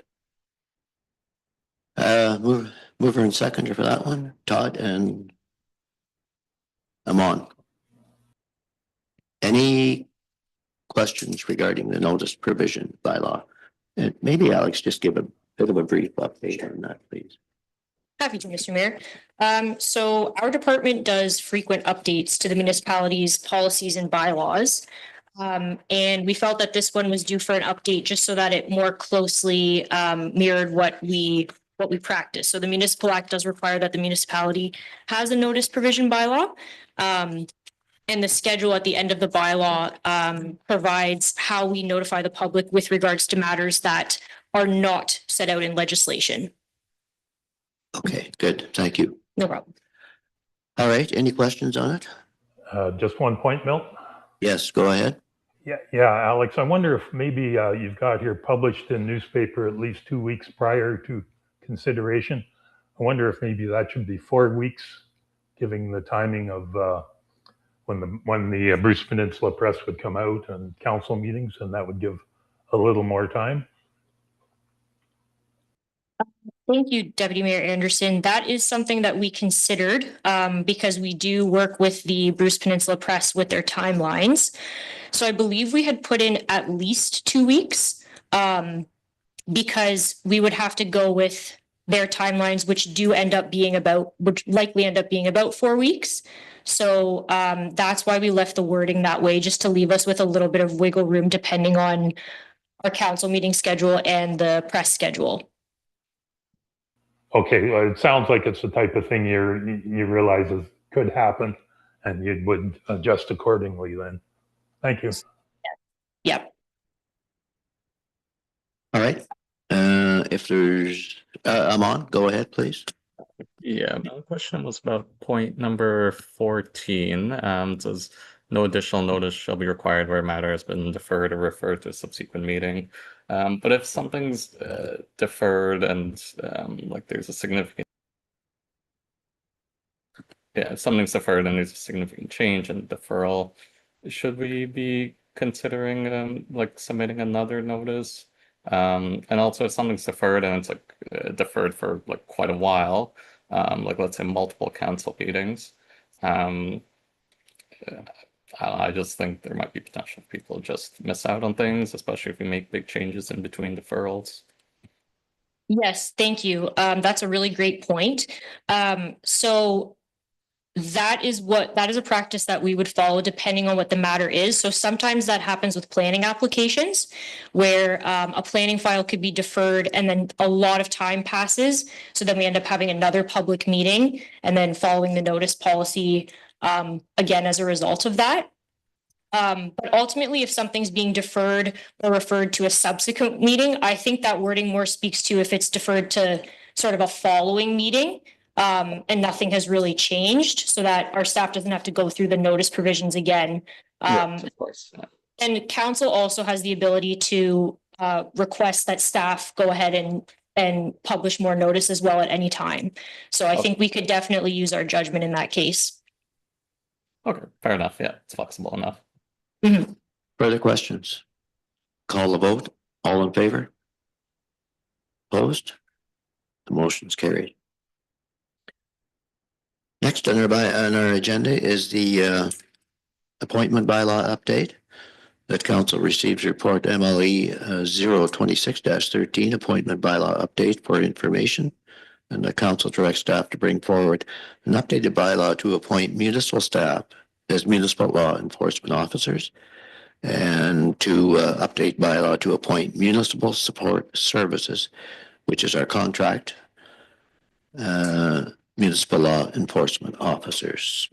Mover and seconder for that one, Todd, and I'm on. Any questions regarding the notice provision bylaw? And maybe Alex, just give a bit of a brief update on that, please. Happy to, Mr. Mayor. So our department does frequent updates to the municipality's policies and bylaws. And we felt that this one was due for an update just so that it more closely mirrored what we practice. So the Municipal Act does require that the municipality has a notice provision bylaw. And the schedule at the end of the bylaw provides how we notify the public with regards to matters that are not set out in legislation. Okay, good. Thank you. No problem. All right. Any questions on it? Just one point, Milt? Yes, go ahead. Yeah, Alex, I wonder if maybe you've got here published in newspaper at least 2 weeks prior to consideration. I wonder if maybe that should be 4 weeks, giving the timing of when the Bruce Peninsula Press would come out and council meetings, and that would give a little more time. Thank you, Deputy Mayor Anderson. That is something that we considered because we do work with the Bruce Peninsula Press with their timelines. So I believe we had put in at least 2 weeks because we would have to go with their timelines, which likely end up being about 4 weeks. So that's why we left the wording that way, just to leave us with a little bit of wiggle room depending on our council meeting schedule and the press schedule. Okay, well, it sounds like it's the type of thing you realize could happen and you would adjust accordingly then. Thank you. Yeah. All right. If there's, I'm on. Go ahead, please. Yeah, my question was about point number 14. It says no additional notice shall be required where a matter has been deferred or referred to a subsequent meeting. But if something's deferred and like there's a significant, if something's deferred and there's a significant change in deferral, should we be considering like submitting another notice? And also if something's deferred and it's like deferred for like quite a while, like let's say multiple council meetings, I just think there might be potential for people to just miss out on things, especially if we make big changes in between deferrals. Yes, thank you. That's a really great point. So that is a practice that we would follow depending on what the matter is. So sometimes that happens with planning applications where a planning file could be deferred and then a lot of time passes. So then we end up having another public meeting and then following the notice policy again as a result of that. But ultimately, if something's being deferred or referred to a subsequent meeting, I think that wording more speaks to if it's deferred to sort of a following meeting. And nothing has really changed so that our staff doesn't have to go through the notice provisions again. Of course. Yeah. And council also has the ability to request that staff go ahead and publish more notice as well at any time. So I think we could definitely use our judgment in that case. Okay, fair enough. Yeah, it's flexible enough. Further questions? Call the vote. All in favor? Opposed? The motion's carried. Next on our agenda is the appointment bylaw update. That council receives report MLE 026-13 appointment bylaw update for information. And the council directs staff to bring forward an updated bylaw to appoint municipal staff as municipal law enforcement officers and to update bylaw to appoint municipal support services, which is our contract municipal law enforcement officers.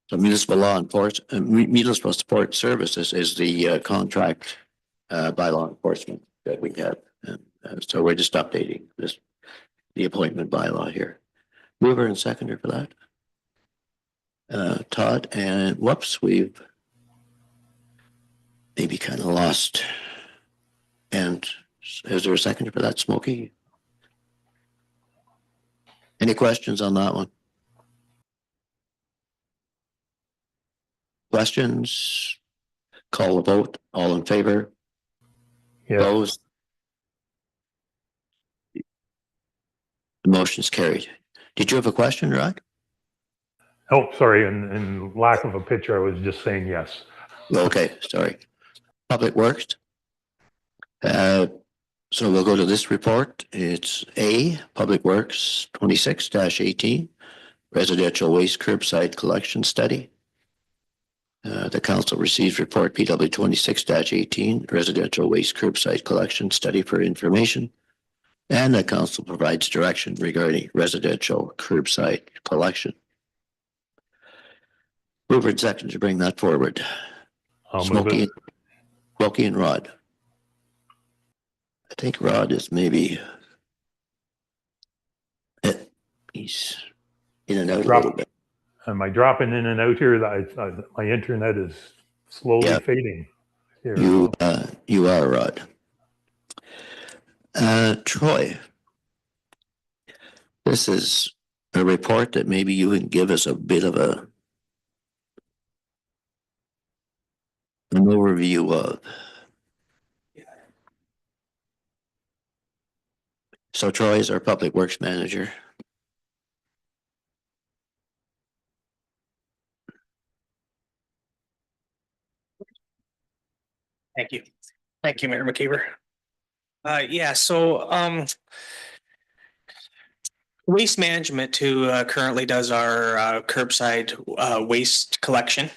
So municipal law enforcement, municipal support services is the contract by law enforcement that we have. So we're just updating the appointment bylaw here. Mover and seconder for that. Todd, and whoops, we've maybe kind of lost. And is there a seconder for that, Smokey? Any questions on that one? Questions? Call the vote. All in favor? Yeah. Opposed? The motion's carried. Did you have a question, Rod? Oh, sorry. In lack of a picture, I was just saying yes. Okay, sorry. Public Works. So we'll go to this report. It's A, Public Works 26-18, Residential Waste Curbside Collection Study. The council receives report PW 26-18, Residential Waste Curbside Collection Study for information. And the council provides direction regarding residential curbside collection. Mover and second to bring that forward. Smokey and Rod. I think Rod is maybe he's in and out a little bit. Am I dropping in and out here? My internet is slowly fading here. You are, Rod. Troy, this is a report that maybe you can give us a bit of an overview of. So Troy is our Public Works Manager. Thank you. Thank you, Mayor McKeever. Waste Management, who currently does our curbside waste collection.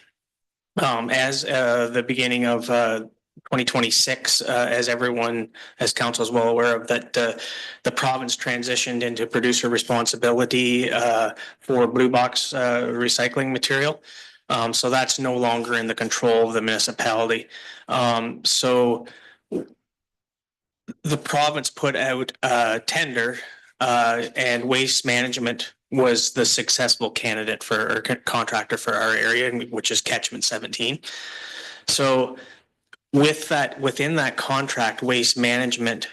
As the beginning of 2026, as council is well aware of, that the province transitioned into producer responsibility for blue box recycling material. So that's no longer in the control of the municipality. So the province put out a tender and Waste Management was the successful candidate for or contractor for our area, which is Catchment 17. So within that contract, Waste Management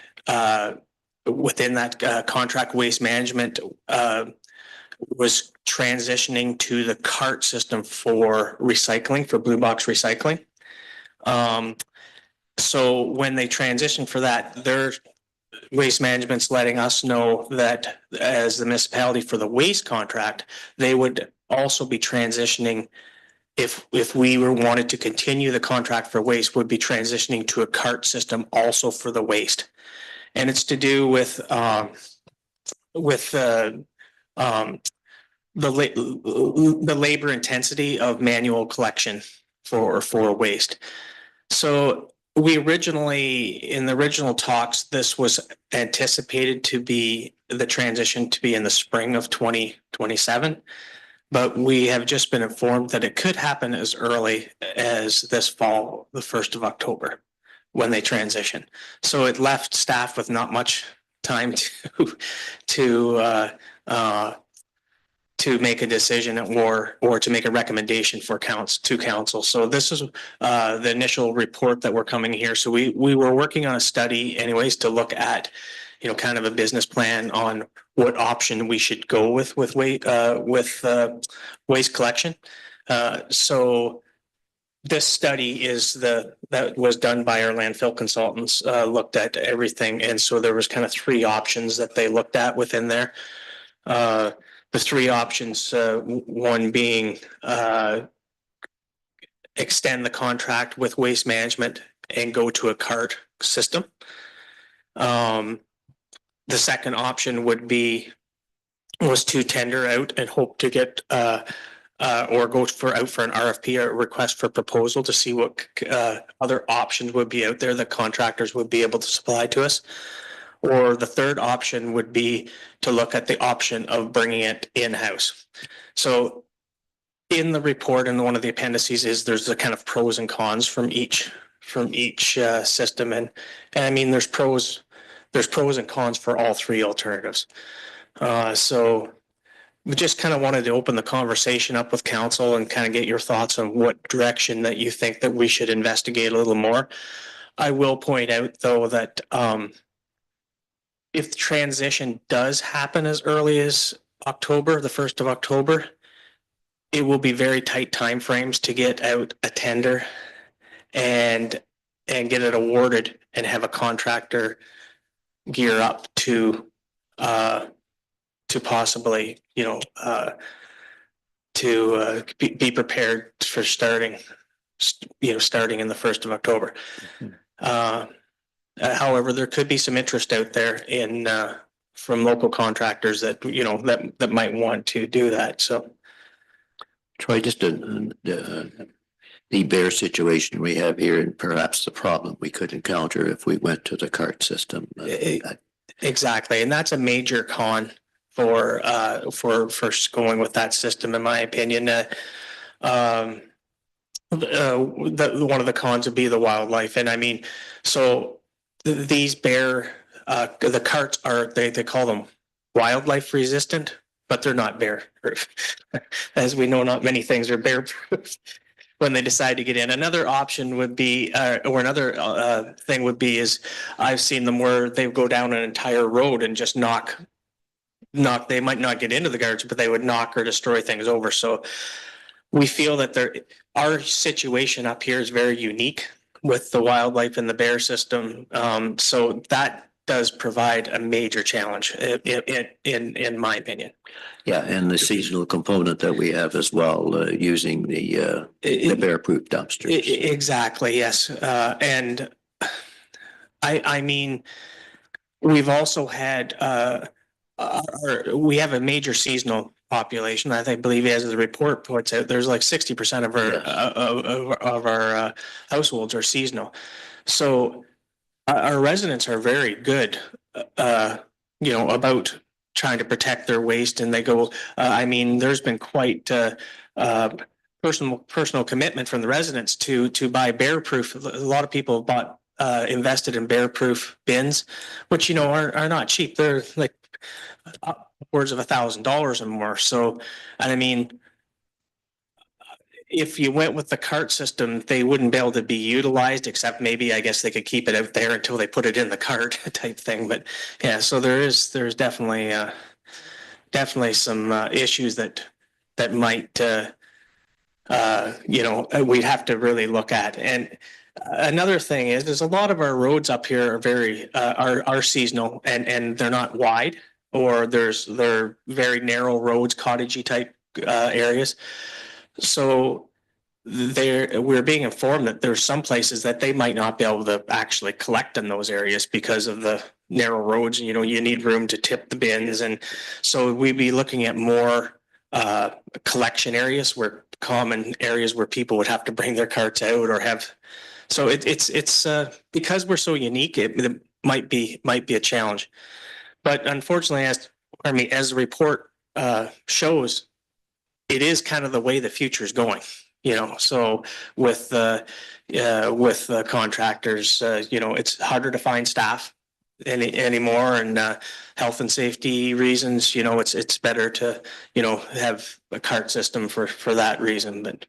was transitioning to the cart system for recycling, for blue box recycling. So when they transitioned for that, their Waste Management's letting us know that as the municipality for the waste contract, they would also be transitioning if we were wanted to continue the contract for waste, would be transitioning to a cart system also for the waste. And it's to do with the labor intensity of manual collection for waste. So we originally, in the original talks, this was anticipated to be the transition to be in the spring of 2027. But we have just been informed that it could happen as early as this fall, the 1st of October, when they transition. So it left staff with not much time to make a decision or to make a recommendation for council. So this is the initial report that we're coming here. So we were working on a study anyways to look at, you know, kind of a business plan on what option we should go with waste collection. So this study is that was done by our landfill consultants, looked at everything. And so there was kind of 3 options that they looked at within there. The 3 options, one being extend the contract with Waste Management and go to a cart system. The second option was to tender out and hope to get or go out for an RFP, a request for proposal, to see what other options would be out there that contractors would be able to supply to us. Or the third option would be to look at the option of bringing it in-house. So in the report, and one of the appendices is there's the kind of pros and cons from each system. And I mean, there's pros and cons for all 3 alternatives. So we just kind of wanted to open the conversation up with council and kind of get your thoughts on what direction that you think that we should investigate a little more. I will point out though that if the transition does happen as early as October, the 1st of October, it will be very tight timeframes to get out a tender and get it awarded and have a contractor gear up to possibly, you know, to be prepared for starting in the 1st of October. However, there could be some interest out there from local contractors that, you know, that might want to do that. So, Troy, just the bear situation we have here, and perhaps the problem we could encounter if we went to the cart system. Exactly, and that's a major con for going with that system, in my opinion. One of the cons would be the wildlife, and I mean, so these bear, the carts are they call them wildlife resistant, but they're not bear proof. As we know, not many things are bear proof when they decide to get in. Another option would be, or another thing would be, is I've seen them where they go down an entire road and just knock. They might not get into the guards, but they would knock or destroy things over. So we feel that our situation up here is very unique with the wildlife and the bear system. So that does provide a major challenge in my opinion. Yeah, and the seasonal component that we have as well, using the bear-proof dumpsters. Exactly, yes. And I mean, we've also had we have a major seasonal population. I believe, as the report points out, there's like 60% of our households are seasonal. So our residents are very good, you know, about trying to protect their waste, and they go. I mean, there's been quite personal commitment from the residents to buy bear-proof. A lot of people have invested in bear-proof bins, which, you know, are not cheap. They're like upwards of $1,000 or more. So, and I mean, if you went with the cart system, they wouldn't be able to be utilized, except maybe, I guess, they could keep it out there until they put it in the cart type thing. But yeah, so there's definitely some issues that might you know, we'd have to really look at. And another thing is, there's a lot of our roads up here are very are seasonal, and they're not wide, or they're very narrow roads, cottagey type areas. So we're being informed that there's some places that they might not be able to actually collect in those areas because of the narrow roads. You know, you need room to tip the bins. And so we'd be looking at more collection areas, where common areas where people would have to bring their carts out or have. So it's because we're so unique, it might be a challenge. But unfortunately, as the report shows, it is kind of the way the future is going. You know, so with contractors, you know, it's harder to find staff anymore, and health and safety reasons, you know, it's better to, you know, have a cart system for that reason. But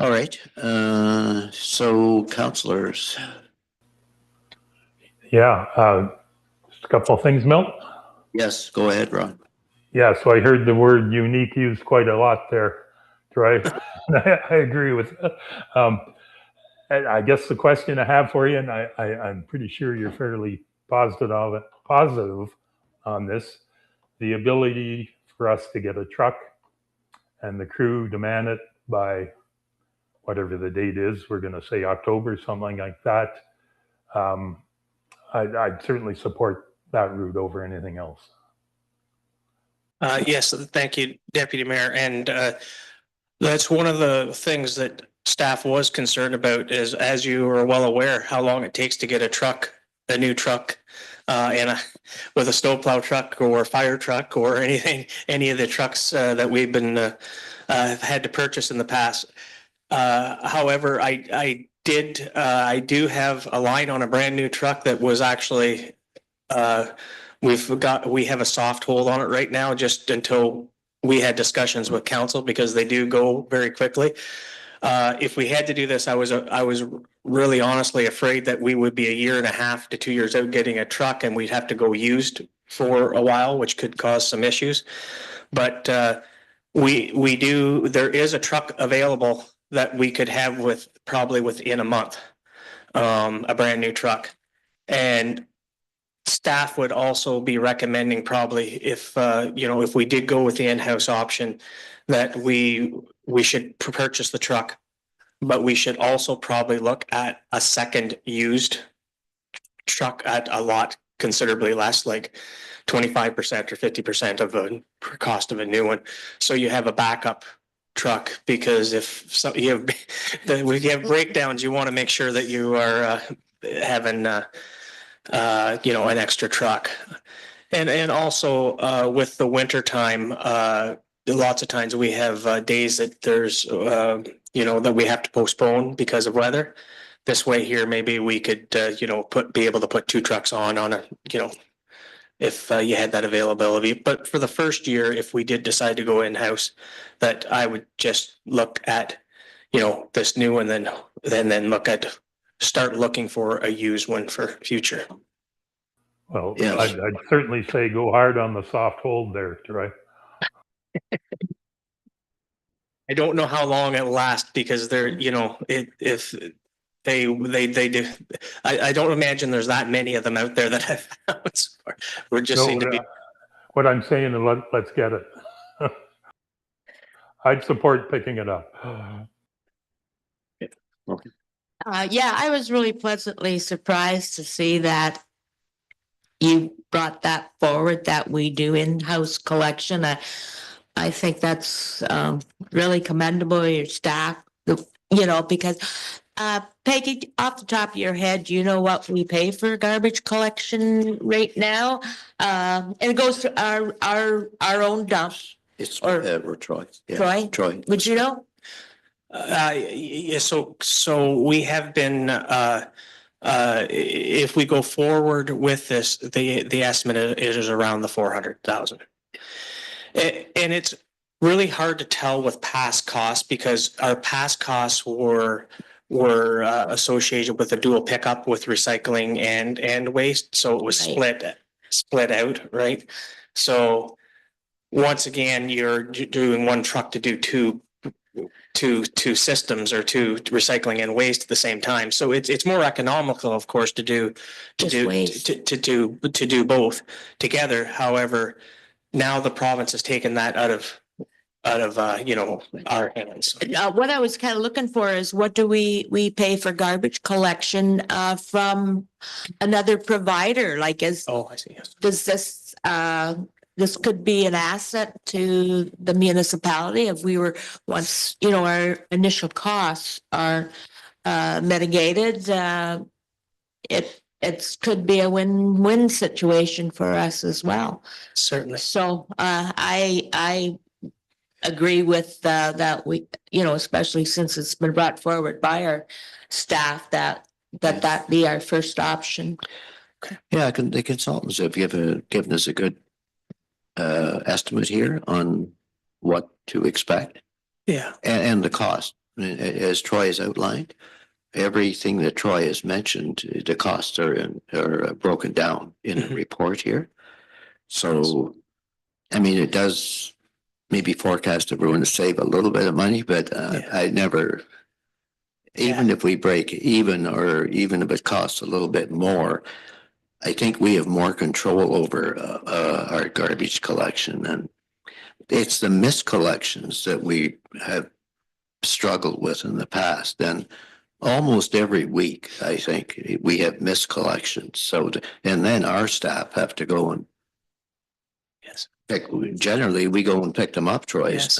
All right, so councillors. Yeah, just a couple of things, Milt. Yes, go ahead, Ron. Yeah, so I heard the word unique used quite a lot there, Troy. I agree with it. I guess the question I have for you, and I'm pretty sure you're fairly positive on this, the ability for us to get a truck and the crew demand it by whatever the date is, we're going to say October, something like that. I'd certainly support that route over anything else. yes, thank you, Deputy Mayor. And that's one of the things that staff was concerned about, is, as you are well aware, how long it takes to get a new truck, with a snowplow truck or a fire truck or any of the trucks that we've been had to purchase in the past. However, I do have a line on a brand new truck that was actually we have a soft hold on it right now, just until we had discussions with council, because they do go very quickly. If we had to do this, I was really honestly afraid that we would be 1.5 to 2 years out getting a truck, and we'd have to go used for a while, which could cause some issues. But there is a truck available that we could have probably within a month, a brand new truck. And staff would also be recommending, probably, if if we did go with the in-house option, that we should purchase the truck, but we should also probably look at a second used truck at a lot considerably less, like 25% or 50% of the cost of a new one. So you have a backup truck, because if you have breakdowns, you want to make sure that you are having an extra truck. And also with the winter time, lots of times we have days that there's that we have to postpone because of weather. This way here, maybe we could be able to put 2 trucks on a if you had that availability. But for the first year, if we did decide to go in-house, that I would just look at this new one, then start looking for a used one for future. Well, yes. I'd certainly say go hard on the soft hold there, Troy. I don't know how long it'll last, because if they do, I don't imagine there's that many of them out there that have found. We're just seem to be. What I'm saying is let's get it. I'd support picking it up. Yeah, I was really pleasantly surprised to see that you brought that forward, that we do in-house collection. I think that's really commendable, your staff, because Peggy, off the top of your head, do you know what we pay for garbage collection right now? And it goes to our own dump. It's Or Troy. Yeah. Troy? Troy. Would you know? Yeah, so we have been if we go forward with this, the estimate is around the 400,000. And it's really hard to tell with past costs, because our past costs were associated with a dual pickup with recycling and waste. So it was split out, right? So once again, you're doing one truck to do two systems, or two recycling and waste at the same time. So it's more economical, of course, to do both together. However, now the province has taken that out of you know, our hands. What I was kind of looking for is what do we pay for garbage collection from another provider? Like Oh, I see, yes. does this could be an asset to the municipality if we were once, you know, our initial costs are mitigated. It could be a win-win situation for us as well. Certainly. So I agree with that we, you know, especially since it's been brought forward by our staff that be our first option. Yeah, the consultants have given us a good estimate here on what to expect Yeah. and the cost. As Troy has outlined, everything that Troy has mentioned, the costs are broken down in the report here. So, I mean, it does maybe forecast everyone to save a little bit of money, but I never, even if we break even or even if it costs a little bit more, I think we have more control over our garbage collection, and it's the miscollections that we have struggled with in the past. And almost every week, I think we have miscollections. So, and then our staff have to go and generally we go and pick them up, Troy. Yes,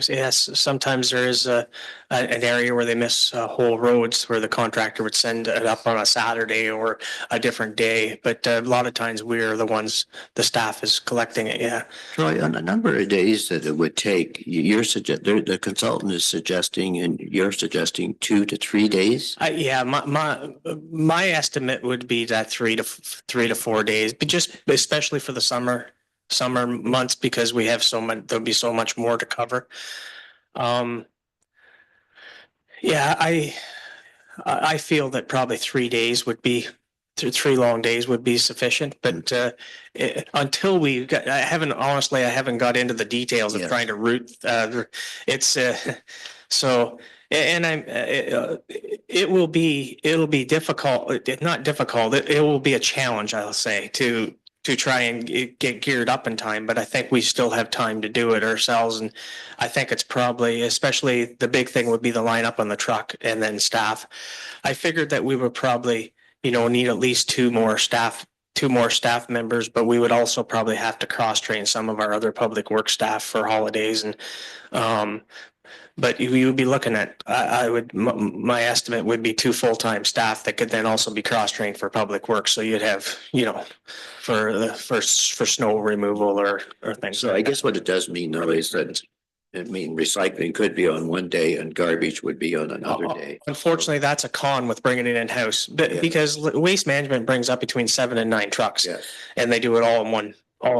yes, sometimes there is an area where they miss whole roads where the contractor would send it up on a Saturday or a different day. But a lot of times we're the ones, the staff is collecting it. Yeah. Troy, on the number of days that it would take, the consultant is suggesting, and you're suggesting 2 to 3 days. Yeah, my estimate would be that 3 to 4 days, but just especially for the summer months, because we have so much, there'll be so much more to cover. Yeah, I feel that probably 3 days would be, 3 long days would be sufficient, but until we got, I haven't got into the details of trying to route, it's so, and it'll be difficult, not difficult, it will be a challenge, I'll say, to try and get geared up in time, but I think we still have time to do it ourselves. And I think it's probably, especially the big thing would be the lineup on the truck and then staff. I figured that we would probably, you know, need at least two more staff members, but we would also probably have to cross train some of our other public work staff for holidays. And, but we would be looking at, my estimate would be 2 full-time staff that could then also be cross-trained for public work. So you'd have, you know, for snow removal or things. So I guess what it does mean though is that, recycling could be on one day and garbage would be on another day. Unfortunately, that's a con with bringing it in-house, because Waste Management brings up between 7 and 9 trucks, and they do it all in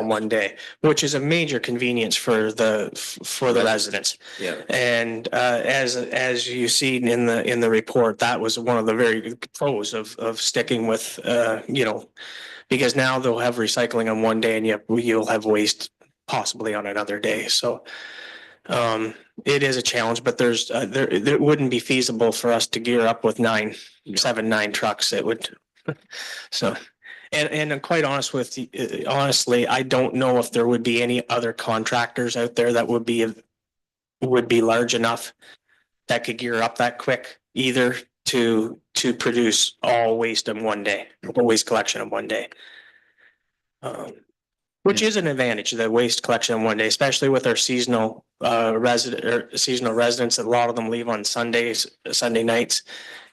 one day, which is a major convenience for the residents. Yeah. And as you see in the report, that was one of the very pros of sticking with you know, because now they'll have recycling on one day and you'll have waste possibly on another day. So it is a challenge, but there wouldn't be feasible for us to gear up with 9 trucks. It would so. And I'm quite honest with you, honestly, I don't know if there would be any other contractors out there that would be large enough that could gear up that quick, either to produce all waste in one day, or waste collection in one day. Which is an advantage, the waste collection in one day, especially with our seasonal residents. A lot of them leave on Sunday nights.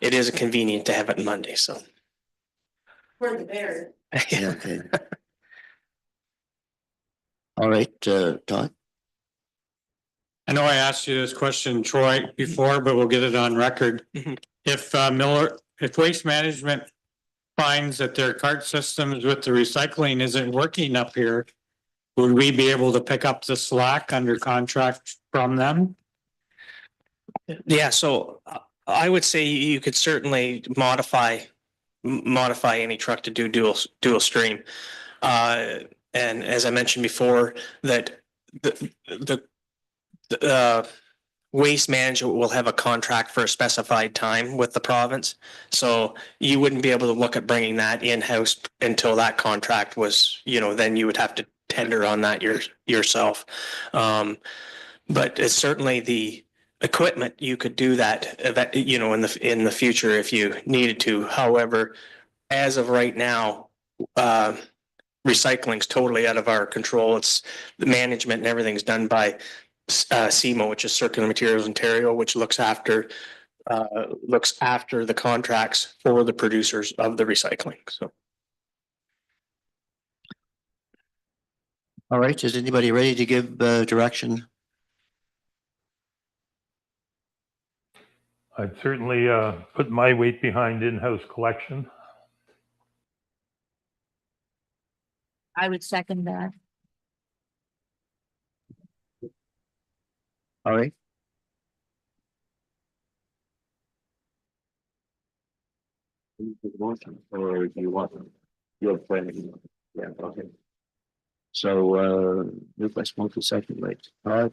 It is convenient to have it on Monday, so. For the bear. Yeah, okay. All right, Todd. I know I asked you this question, Troy, before, but we'll get it on record. If Waste Management finds that their cart systems with the recycling isn't working up here, would we be able to pick up the slack under contract from them? Yeah, so I would say you could certainly modify any truck to do dual stream. And as I mentioned before, that the Waste Management will have a contract for a specified time with the province. So you wouldn't be able to look at bringing that in-house until that contract was, you know, then you would have to tender on that yourself. But it's certainly the equipment, you could do that, you know, in the future if you needed to. However, as of right now, recycling's totally out of our control. It's the management and everything's done by CMO, which is Circular Materials Ontario, which looks after the contracts for the producers of the recycling. So. All right, is anybody ready to give direction? I'd certainly put my weight behind in-house collection. I would second that. All right. Or do you want them? You're planning. Yeah, okay. So, move by Smoky second, right?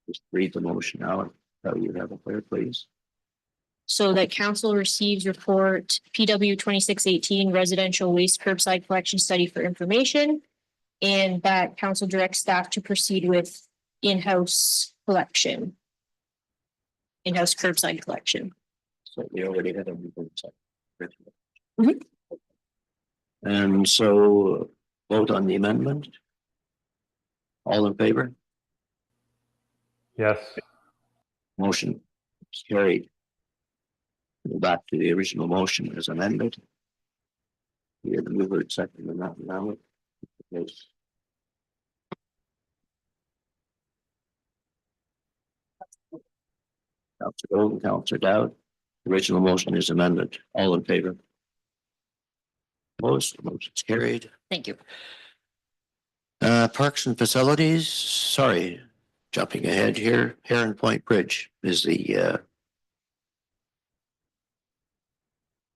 Just read the motion out. You have it there, please. So that council receives report PW 2618 residential waste curbside collection study for information. And that council directs staff to proceed with in-house collection. In-house curbside collection. So we already had a. Mhm. And so vote on the amendment. All in favor? Yes. Motion is carried. Go back to the original motion as amended. We have the mover and second on that now. Yes. Councillor Golden, Councillor Dowd. Original motion is amended. All in favor? Opposed? Motion is carried. Thank you. Parks and facilities, sorry, jumping ahead here, Heron Point Bridge is the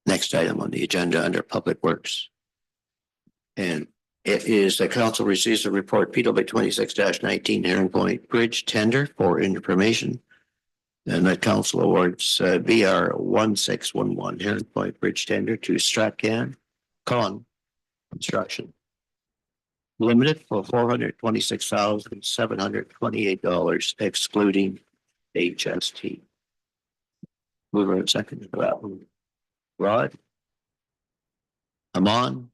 next item on the agenda under Public Works. And it is the council receives a report PW 26-19 Heron Point Bridge tender for information. And the council awards BR 1611 Heron Point Bridge tender to Stratcan Con Construction Limited for $426,728 excluding HST. Mover and second for that one. Rod? Amon?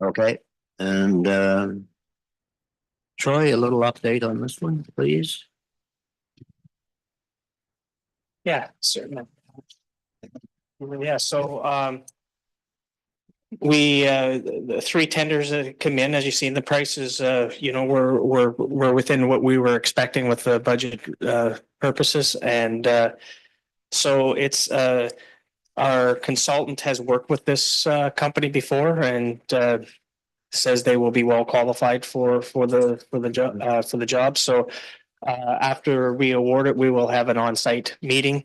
Okay, and Troy, a little update on this one, please. Yeah, certainly. Yeah, so we the three tenders that come in, as you see, the prices you know, we're within what we were expecting with the budget purposes. And so it's our consultant has worked with this company before and says they will be well qualified for the job. So after we award it, we will have an on-site meeting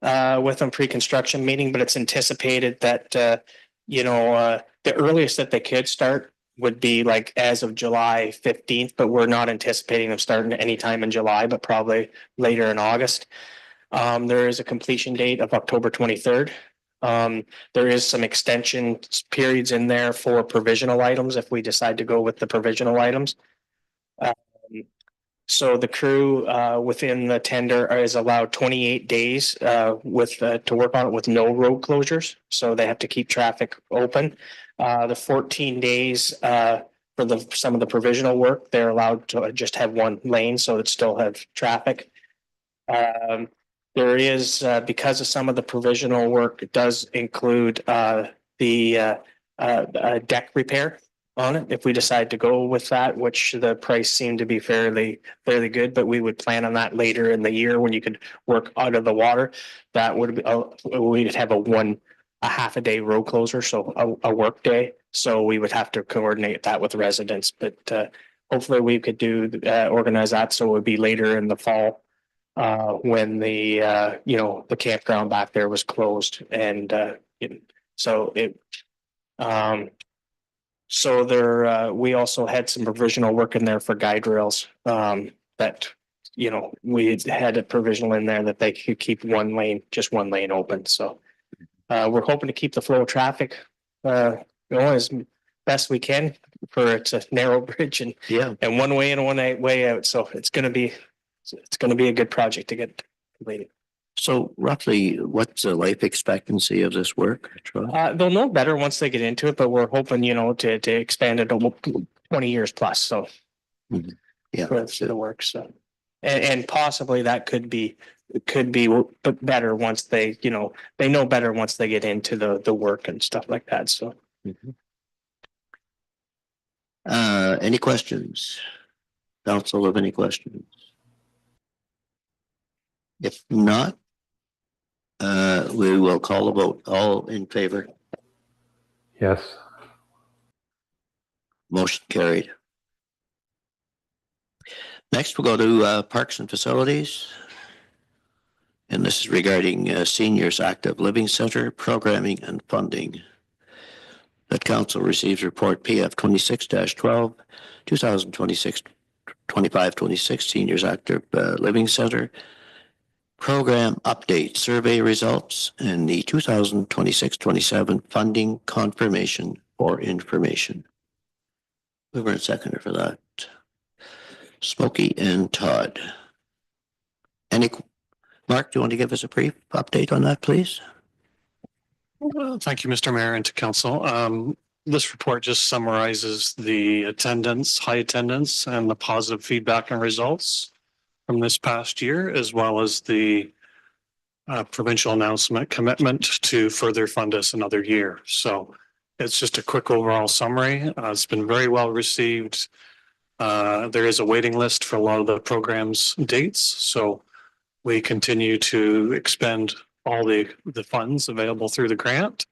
with them, pre-construction meeting, but it's anticipated that you know, the earliest that they could start would be like as of July 15th, but we're not anticipating them starting anytime in July, but probably later in August. There is a completion date of October 23rd. There is some extension periods in there for provisional items if we decide to go with the provisional items. So the crew within the tender is allowed 28 days to work on it with no road closures. So they have to keep traffic open. The 14 days for some of the provisional work, they're allowed to just have one lane, so it still have traffic. There is because of some of the provisional work, it does include the deck repair on it if we decide to go with that, which the price seemed to be fairly good, but we would plan on that later in the year when you could work out of the water. That would be we'd have a half a day road closure, so a work day. So we would have to coordinate that with residents, but hopefully we could organize that so it would be later in the fall when the you know, the campground back there was closed. And so it so there, we also had some provisional work in there for guide rails that, you know, we had a provisional in there that they could keep just one lane open. So we're hoping to keep the flow of traffic as best we can for it's a narrow bridge and Yeah. one way in and one way out. So it's gonna be a good project to get completed. So roughly, what's the life expectancy of this work, Troy? They'll know better once they get into it, but we're hoping, to expand it to 20 years plus. So Yeah. for the work. So, and possibly that could be better once they, they know better once they get into the work and stuff like that. So. Any questions? Council have any questions? If not, we will call a vote. All in favor? Yes. Motion carried. Next, we'll go to Parks and Facilities. And this is regarding Seniors Active Living Center programming and funding. That council receives report PF 26-12, 2026-25-26 Seniors Active Living Center program update survey results and the 2026-27 funding confirmation or information. Mover and seconder for that. Smokey and Todd. Mark, do you want to give us a brief update on that, please? Thank you, Mr. Mayor, and to council. This report just summarizes the high attendance and the positive feedback and results from this past year, as well as the provincial announcement commitment to further fund us another year. So it's just a quick overall summary. It's been very well received. There is a waiting list for a lot of the program's dates. So we continue to expend all the funds available through the grant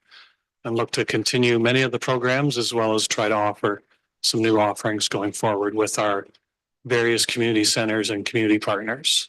and look to continue many of the programs, as well as try to offer some new offerings going forward with our various community centers and community partners.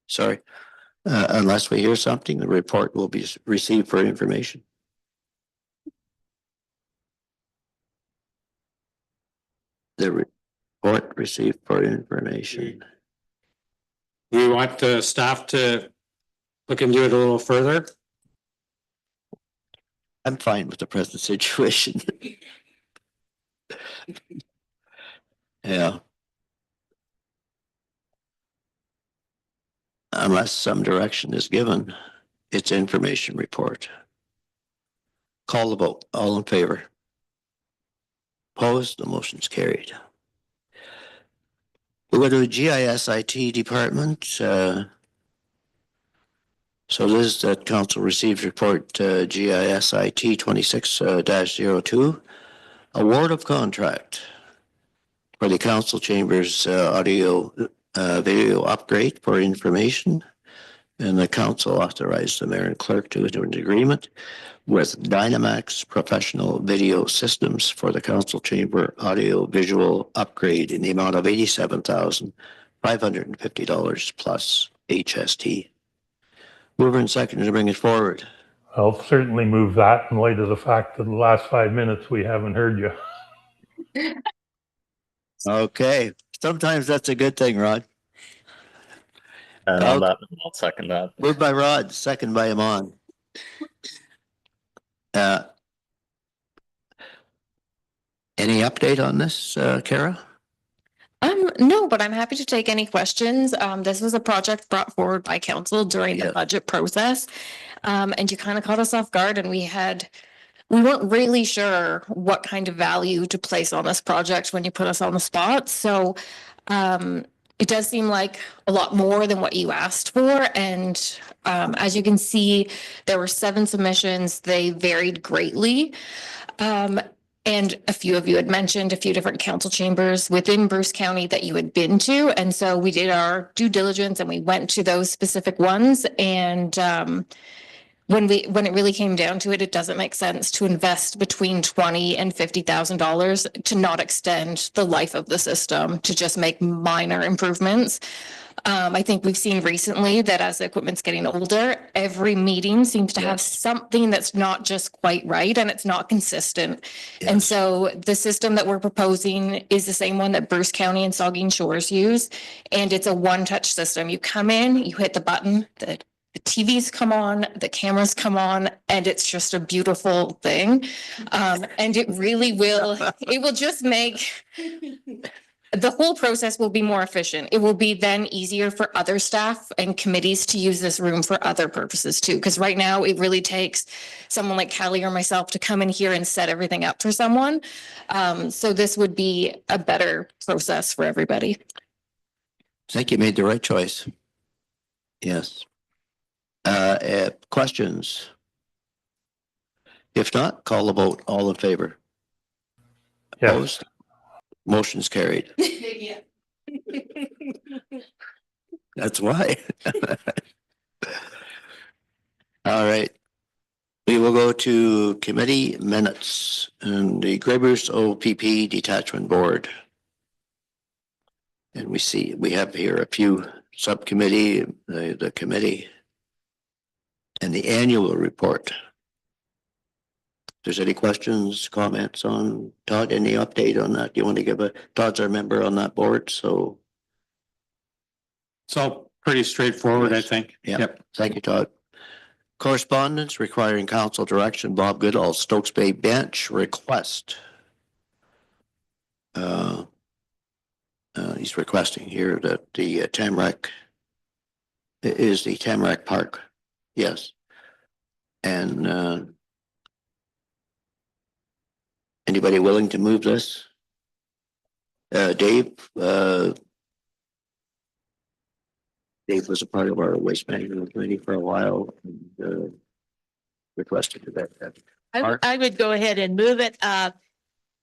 Sorry. Unless we hear something, the report will be received for information. The report received for information. We want the staff to look into it a little further. I'm fine with the present situation. Yeah. Unless some direction is given, it's information report. Call the vote. All in favor? Opposed? The motion's carried. We go to the GIS IT department. So this is that council received report GIS IT 26-02. award of contract for the council chambers audio video upgrade for information. And the council authorized the mayor and clerk to enter an agreement with Dynamax Professional Video Systems for the council chamber audio visual upgrade in the amount of $87,550 plus HST. Mover and second to bring it forward. I'll certainly move that in light of the fact that the last 5 minutes we haven't heard you. Okay, sometimes that's a good thing, Rod. And on that, I'll second that. Moved by Rod, second by Amon. Any update on this, Kara? No, but I'm happy to take any questions. This was a project brought forward by council during the Yeah. budget process. And you kind of caught us off guard and we weren't really sure what kind of value to place on this project when you put us on the spot. So, it does seem like a lot more than what you asked for. And, as you can see, there were 7 submissions. They varied greatly. And a few of you had mentioned a few different council chambers within Bruce County that you had been to. And so we did our due diligence and we went to those specific ones. And when it really came down to it, it doesn't make sense to invest between $20,000 and $50,000 to not extend the life of the system, to just make minor improvements. I think we've seen recently that as the equipment's getting older, every meeting seems to have something that's not just quite right and it's not consistent. Yes. And so the system that we're proposing is the same one that Bruce County and Saugeen Shores use. And it's a one-touch system. You come in, you hit the button, the TVs come on, the cameras come on, and it's just a beautiful thing. And it really will, it will just make the whole process will be more efficient. It will be then easier for other staff and committees to use this room for other purposes too. Because right now it really takes someone like Callie or myself to come in here and set everything up for someone. So this would be a better process for everybody. I think you made the right choice. Yes. Questions? If not, call the vote. All in favor? Yes. Opposed? Motion's carried. That's why. All right. We will go to committee minutes and the Grey Bruce OPP Detachment Board. And we have here a few subcommittee, the committee, and the annual report. If there's any questions, comments on Todd, any update on that? You want to give Todd's our member on that board, so. It's all pretty straightforward, I think. Yep. Thank you, Todd. Correspondence requiring council direction, Bob Goodall, Stokes Bay Bench request. He's requesting here that the Tamarack is the Tamarack Park. Yes. And anybody willing to move this? Dave was a part of our waste management committee for a while and requested that. I would go ahead and move it.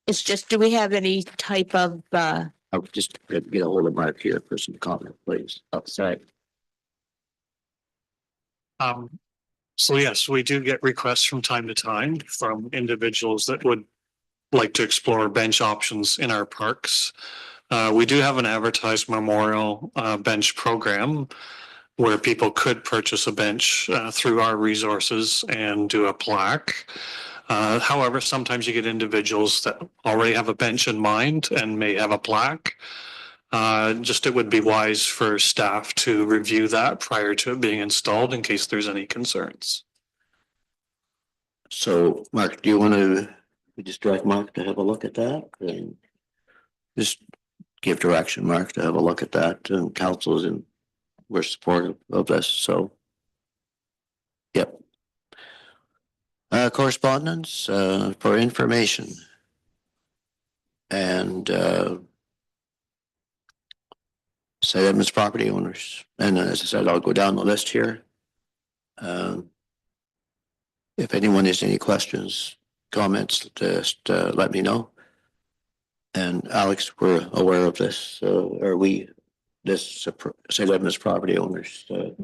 It's just, do we have any type of, I'll just get a hold of Mark here for some comment, please. Outside. So yes, we do get requests from time to time from individuals that would like to explore bench options in our parks. We do have an advertised memorial bench program where people could purchase a bench through our resources and do a plaque. However, sometimes you get individuals that already have a bench in mind and may have a plaque. Just it would be wise for staff to review that prior to it being installed in case there's any concerns. So, Mark, do you want to just direct Mark to have a look at that? And just give direction, Mark, to have a look at that. And council's and we're supportive of this. So, yep. Correspondence for information. And St. Edmunds property owners. And as I said, I'll go down the list here. If anyone has any questions, comments, just let me know. And Alex, we're aware of this, so are we, this St. Edmunds property owners, the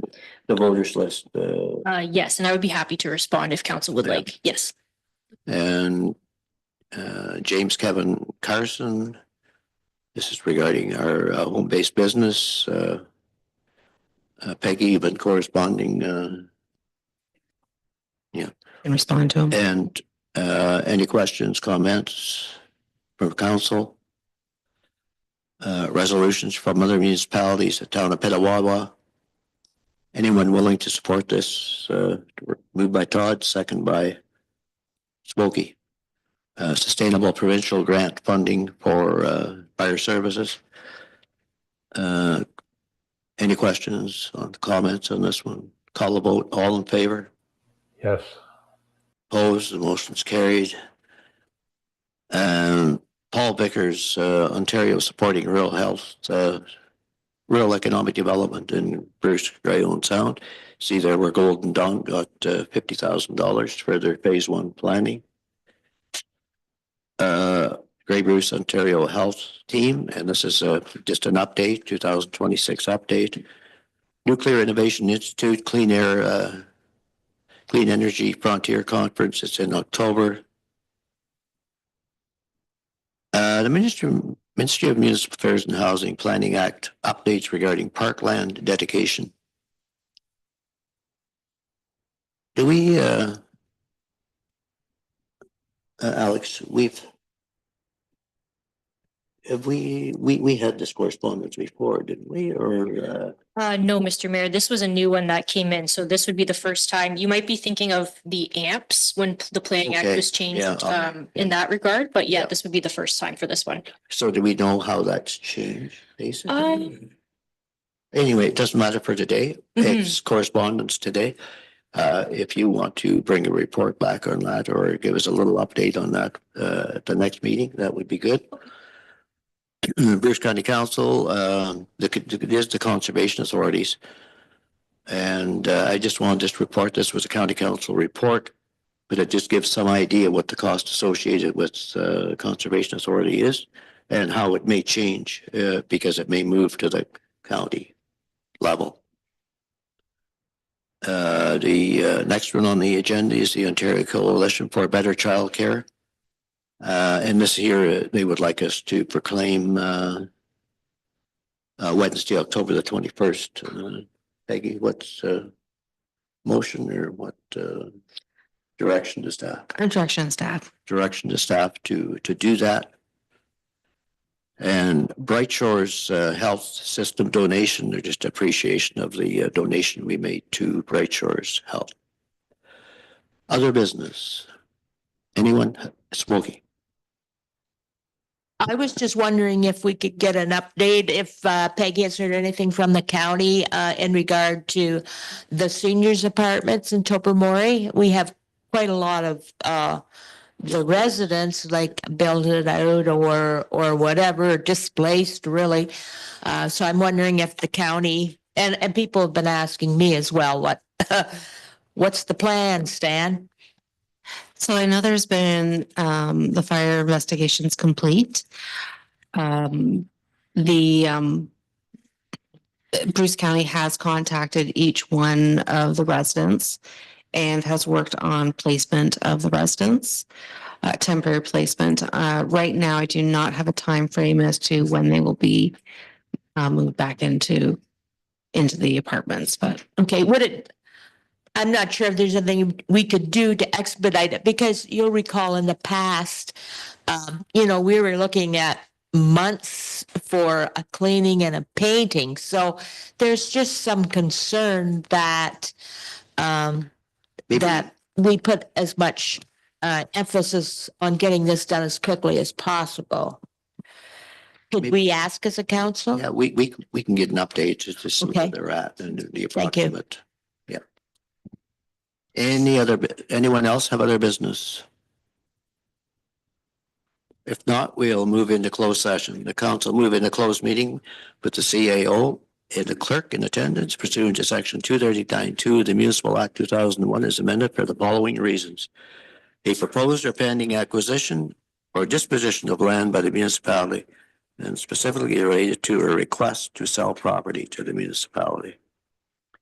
voters list, Yes, and I would be happy to respond if council would Yeah. like. Yes. and James Kevin Carson. This is regarding our home-based business. Peggy, you've been corresponding, And respond to them. and any questions, comments from council? Resolutions from other municipalities, the town of Petawawa. Anyone willing to support this? Moved by Todd, second by Smokey. Sustainable provincial grant funding for fire services. Any questions on comments on this one? Call a vote, all in favor? Yes. Opposed, the motion's carried. Paul Vickers, Ontario supporting rural health, rural economic development in Bruce Grey-Owen Sound. See there where Golden Dawn got $50,000 for their phase 1 planning. Grey Bruce Ontario Health Team, and this is just an update, 2026 update. Nuclear Innovation Institute, Clean Air, Clean Energy Frontier Conference, it's in October. The Ministry of Municipal Affairs and Housing Planning Act updates regarding parkland dedication. Do we, Alex, we had this correspondence before, didn't we? Or No, Mr. Mayor, this was a new one that came in. So this would be the first time. You might be thinking of the AMPS when the Planning Act Okay, was changed yeah, in that regard. But yeah, this would be the first time for this one. so do we know how that's changed, basically? Anyway, it doesn't matter for today. It's correspondence today. If you want to bring a report back on that or give us a little update on that at the next meeting, that would be good. Bruce County Council, there's the conservation authorities. And I just wanted to report, this was a county council report, but it just gives some idea what the cost associated with conservation authority is and how it may change because it may move to the county level. The next one on the agenda is the Ontario Coalition for Better Childcare. And this year, they would like us to proclaim Wednesday, October the 21st. Peggy, what's motion or what direction to staff? Direction staff. Direction to staff to do that. And Bright Shores Health System donation, or just appreciation of the donation we made to Bright Shores Health. Other business. Anyone? Smokey. I was just wondering if we could get an update, if Peggy has heard anything from the county in regard to the seniors apartments in Tobermory. We have quite a lot of the residents like build it out or whatever, displaced really. So I'm wondering if the county and people have been asking me as well, what's the plan, Stan? So I know there's been the fire investigations complete. Bruce County has contacted each one of the residents and has worked on placement of the residents, temporary placement. Right now, I do not have a time frame as to when they will be moved back into the apartments, but Okay, I'm not sure if there's anything we could do to expedite it, because you'll recall in the past, we were looking at months for a cleaning and a painting. So there's just some concern that that we put as much emphasis on getting this done as quickly as possible. Could we ask as a council? Yeah, we can get an update just to see where Okay. they're at and the Thank you. approximate. Yeah. Anyone else have other business? If not, we'll move into closed session. The council move into closed meeting with the CAO and the clerk in attendance pursuant to section 239(2) of the Municipal Act 2001 as amended for the following reasons. A proposed or pending acquisition or disposition of land by the municipality and specifically related to a request to sell property to the municipality.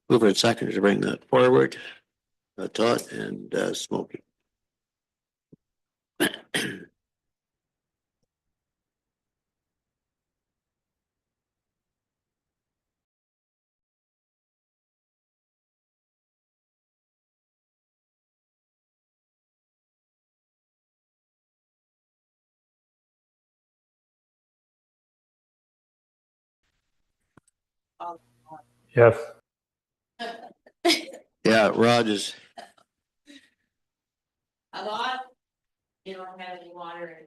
Mover and seconder to bring that forward. Todd and Smokey. Yes. Yeah, Rod is. A lot. You don't have any water in.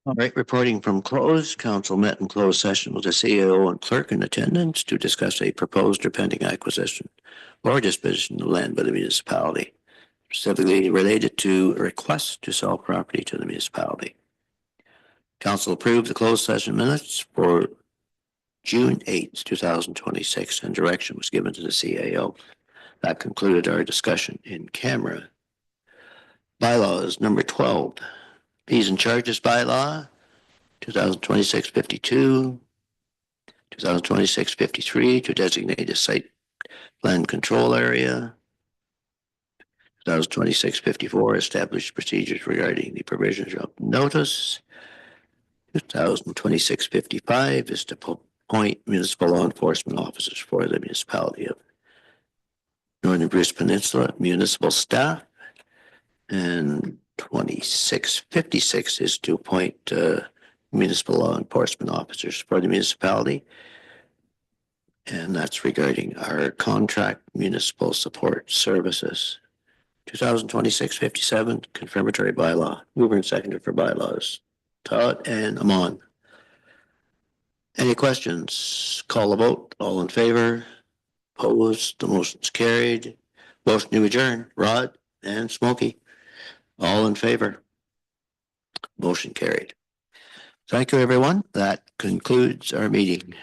All right, reporting from closed. Council met in closed session with the CEO and clerk in attendance to discuss a proposed or pending acquisition or disposition of land by the municipality, specifically related to a request to sell property to the municipality. Council approved the closed session minutes for June 8th, 2026, and direction was given to the CAO. That concluded our discussion in camera. Bylaws number 12. Fees and charges bylaw, 2026-52, 2026-53 to designate a site plan control area, 2026-54 establish procedures regarding the provisions of notice, 2026-55 is to appoint municipal law enforcement officers for the municipality of Northern Bruce Peninsula municipal staff, and 2656 is to appoint municipal law enforcement officers for the municipality. And that's regarding our contract municipal support services. 2026-57 confirmatory bylaw. Mover and seconder for bylaws. Todd and Amon. Any questions? Call a vote. All in favor? Opposed? The motion's carried. Motion to adjourn. Rod and Smokey. All in favor? Motion carried. Thank you, everyone. That concludes our meeting.